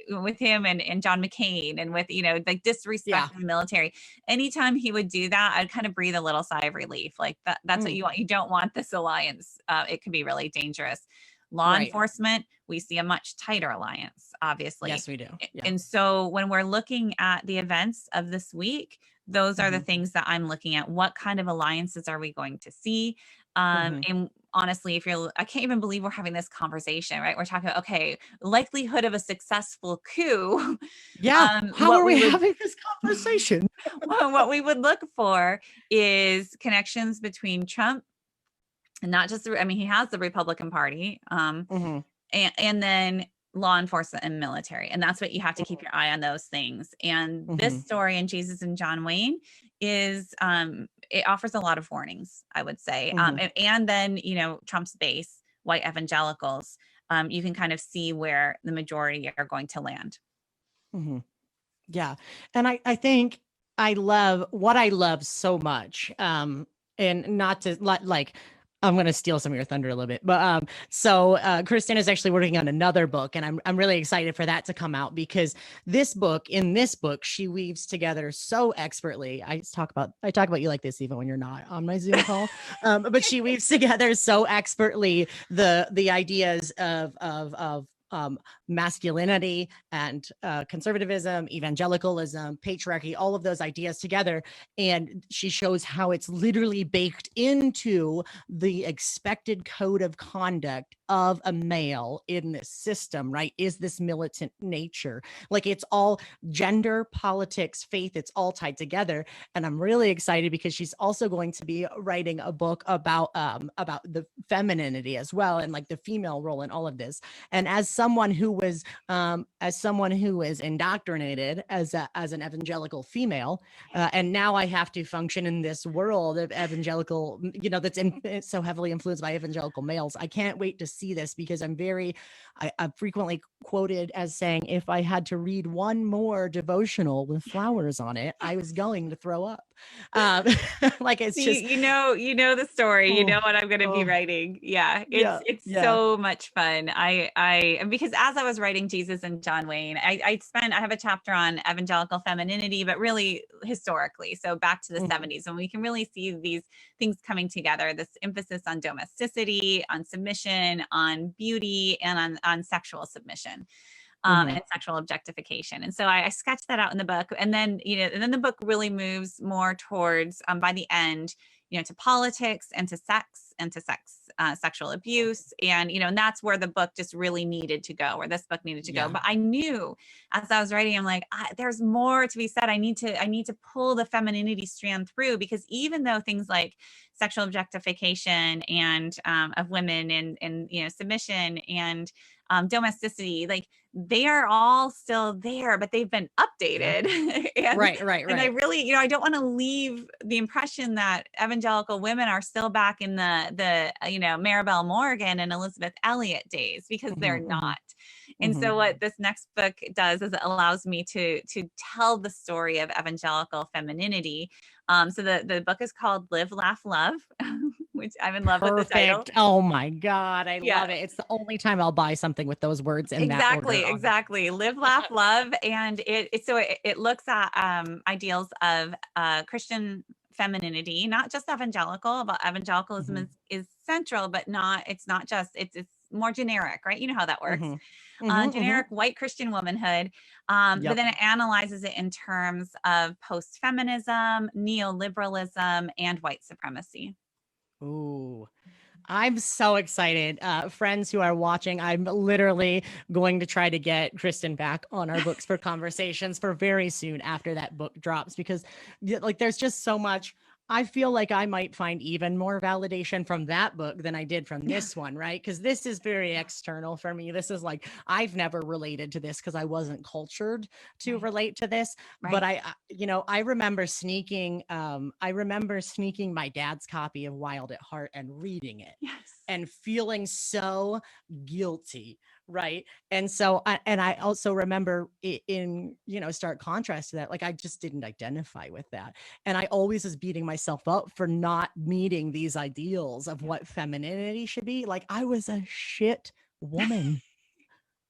with him and John McCain, and with, like disrespecting the military. Anytime he would do that, I'd kind of breathe a little sigh of relief. Like that's what you want. You don't want this alliance. It can be really dangerous. Law enforcement, we see a much tighter alliance, obviously. Yes, we do. Yeah. And so when we're looking at the events of this week, those are the things that I'm looking at. What kind of alliances are we going to see? And honestly, I can't even believe we're having this conversation, right? We're talking about, okay, likelihood of a successful coup. Yeah. How are we having this conversation? What we would look for is connections between Trump, and not just, he has the Republican Party, and then law enforcement and military. And that's what you have to keep your eye on, those things. And this story in Jesus and John Wayne is, it offers a lot of warnings, I would say. And then, Trump's base, white evangelicals, you can kind of see where the majority are going to land. Yeah. And I think I love so much, and not to like, I'm going to steal some of your thunder a little bit, but Kristen is actually working on another book, and I'm really excited for that to come out, because in this book, she weaves together so expertly. I talk about you like this even when you're not on my Zoom call, but she weaves together so expertly the ideas of masculinity and conservatism, evangelicalism, patriarchy, all of those ideas together. And she shows how it's literally baked into the expected code of conduct of a male in this system, right? Is this militant nature? Like, it's all gender, politics, faith, it's all tied together. And I'm really excited because she's also going to be writing a book about the femininity as well, and like the female role in all of this. And as someone who was indoctrinated as an evangelical female, and now I have to function in this world of evangelical, that's so heavily influenced by evangelical males. I can't wait to see this, because I'm frequently quoted as saying, if I had to read one more devotional with flowers on it, I was going to throw up. Like, it's just, the story, what I'm going to be writing. Yeah. It's so much fun. Because as I was writing Jesus and John Wayne, I have a chapter on evangelical femininity, but really historically. So back to the 70s, and we can really see these things coming together, this emphasis on domesticity, on submission, on beauty, and on sexual submission. And sexual objectification. And so I sketched that out in the book. And then, the book really moves more towards, by the end, to politics and to sex and to sexual abuse. And, and that's where the book just really needed to go, where this book needed to go. But I knew as I was writing, I'm like, there's more to be said. I need to pull the femininity strand through, because even though things like sexual objectification and of women and submission and domesticity, like, they are all still there, but they've been updated. And, right. And I really, I don't want to leave the impression that evangelical women are still back in the Maribel Morgan and Elizabeth Elliot days, because they're not. And so what this next book does is it allows me to tell the story of evangelical femininity. So the book is called Live, Laugh, Love, which I'm in love with the title. Perfect. Oh my God. I Yeah. love it. It's the only time I'll buy something with those words in that order. Exactly. Live, laugh, love. And it looks at ideals of Christian femininity, not just evangelical, but evangelicalism is central, but it's not just, it's more generic, right? You know how that works. Generic white Christian womanhood. But then it analyzes it in terms of post-feminism, neoliberalism, and white supremacy. Ooh. I'm so excited. Friends who are watching, I'm literally going to try to get Kristen back on our Books for Conversations for very soon after that book drops, because like there's just so much. I feel like I might find even more validation from that book than I did from this one, right? Because this is very external for me. This is like, I've never related to this because I wasn't cultured to relate to this. But I remember sneaking my dad's copy of Wild at Heart and reading it and feeling so guilty. Right. And so, I also remember in stark contrast to that, like, I just didn't identify with that. And I always was beating myself up for not meeting these ideals of what femininity should be. Like, I was a shit woman.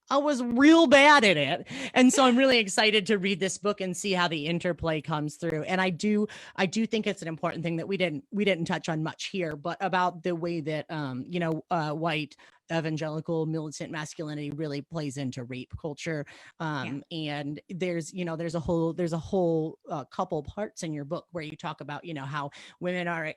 I was real bad at it. And so I'm really excited to read this book and see how the interplay comes through. And I do think it's an important thing that we didn't touch on much here, but about the way that white evangelical militant masculinity really plays into rape culture. And there's a whole couple parts in your book where you talk about, how women are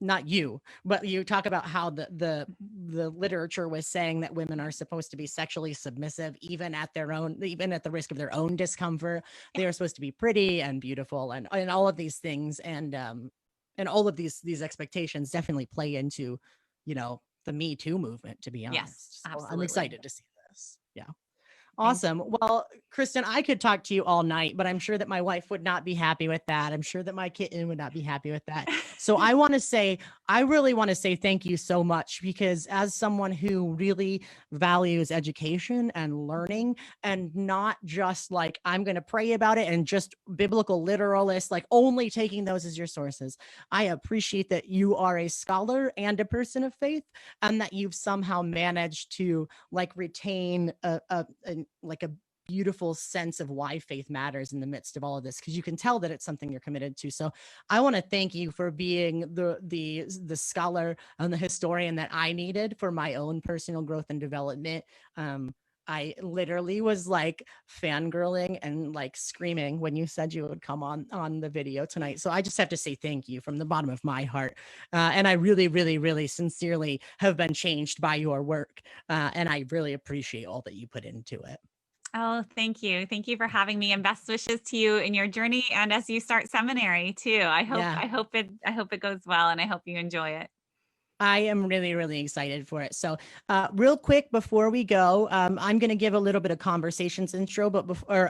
not you, but you talk about how the literature was saying that women are supposed to be sexually submissive, even at the risk of their own discomfort. They are supposed to be pretty and beautiful and all of these things. And all of these expectations definitely play into, the Me Too movement, to be honest. Yes, so absolutely. I'm excited to see this. Yeah. Awesome. Well, Kristen, I could talk to you all night, but I'm sure that my wife would not be happy with that. I'm sure that my kitten would not be happy with that. So I really want to say thank you so much, because as someone who really values education and learning, and not just like, I'm going to pray about it and just biblical literalists, like only taking those as your sources, I appreciate that you are a scholar and a person of faith, and that you've somehow managed to like retain a beautiful sense of why faith matters in the midst of all of this, because you can tell that it's something you're committed to. So I want to thank you for being the scholar and the historian that I needed for my own personal growth and development. I literally was like fangirling and like screaming when you said you would come on the video tonight. So I just have to say thank you from the bottom of my heart. And I really, really, really sincerely have been changed by your work. And I really appreciate all that you put into it. Oh, thank you. Thank you for having me, and best wishes to you in your journey and as you start seminary too. I hope it goes well, and I hope you enjoy it. I am really, really excited for it. So real quick before we go, I'm going to give a little bit of conversations info, but before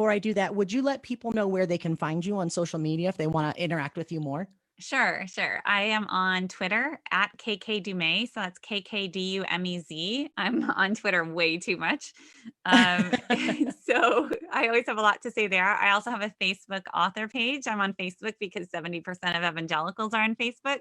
I do that, would you let people know where they can find you on social media if they want to interact with you more? Sure. I am on Twitter at KK Du Mez. So that's KKDUMEZ. I'm on Twitter way too much. So I always have a lot to say there. I also have a Facebook author page. I'm on Facebook because 70% of evangelicals are on Facebook.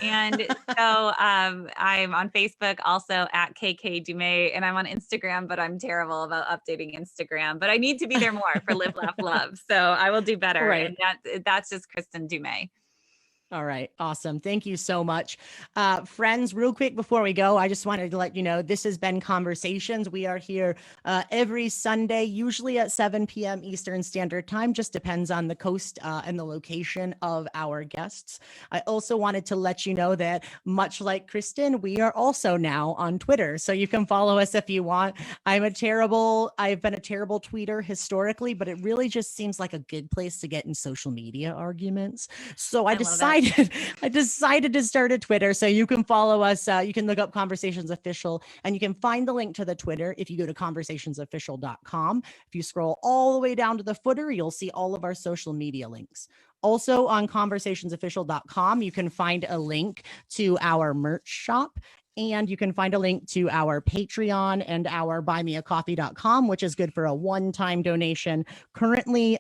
And so I'm on Facebook also at KK Du Mez, and I'm on Instagram, but I'm terrible about updating Instagram, but I need to be there more for Live, Laugh, Love. So I will do better. Right. And that's just Kristin Du Mez. All right. Awesome. Thank you so much. Friends, real quick before we go, I just wanted to let you know, this has been Conversations. We are here every Sunday, usually at 7 p.m. Eastern Standard Time, just depends on the coast and the location of our guests. I also wanted to let you know that much like Kristen, we are also now on Twitter. So you can follow us if you want. I've been a terrible tweeter historically, but it really just seems like a good place to get in social media arguments. So I decided to start a Twitter. So you can follow us. You can look up Conversations Official, and you can find the link to the Twitter if you go to conversationsofficial.com. If you scroll all the way down to the footer, you'll see all of our social media links. Also on conversationsofficial.com, you can find a link to our merch shop. And you can find a link to our Patreon and our buymeacoffee.com, which is good for a one-time donation. Currently,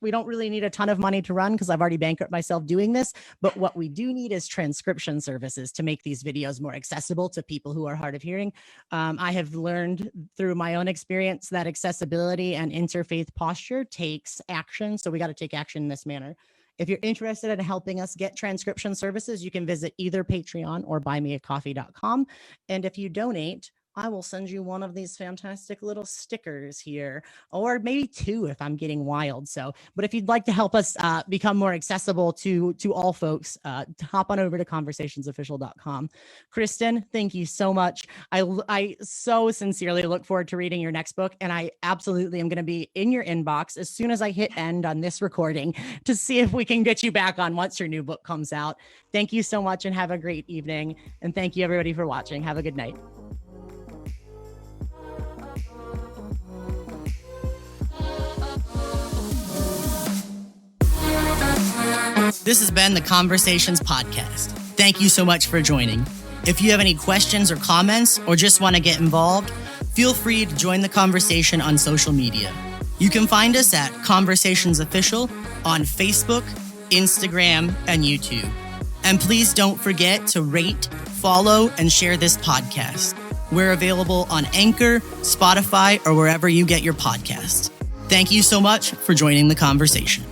we don't really need a ton of money to run because I've already bankrupt myself doing this. But what we do need is transcription services to make these videos more accessible to people who are hard of hearing. I have learned through my own experience that accessibility and interfaith posture takes action. So we got to take action in this manner. If you're interested in helping us get transcription services, you can visit either Patreon or buymeacoffee.com. And if you donate, I will send you one of these fantastic little stickers here, or maybe two if I'm getting wild. But if you'd like to help us become more accessible to all folks, hop on over to conversationsofficial.com. Kristen, thank you so much. I so sincerely look forward to reading your next book, and I absolutely am going to be in your inbox as soon as I hit end on this recording to see if we can get you back on once your new book comes out. Thank you so much and have a great evening. And thank you everybody for watching. Have a good night. This has been the Conversations Podcast. Thank you so much for joining. If you have any questions or comments, or just want to get involved, feel free to join the conversation on social media. You can find us at Conversations Official on Facebook, Instagram, and YouTube. And please don't forget to rate, follow, and share this podcast. We're available on Anchor, Spotify, or wherever you get your podcasts. Thank you so much for joining the conversation.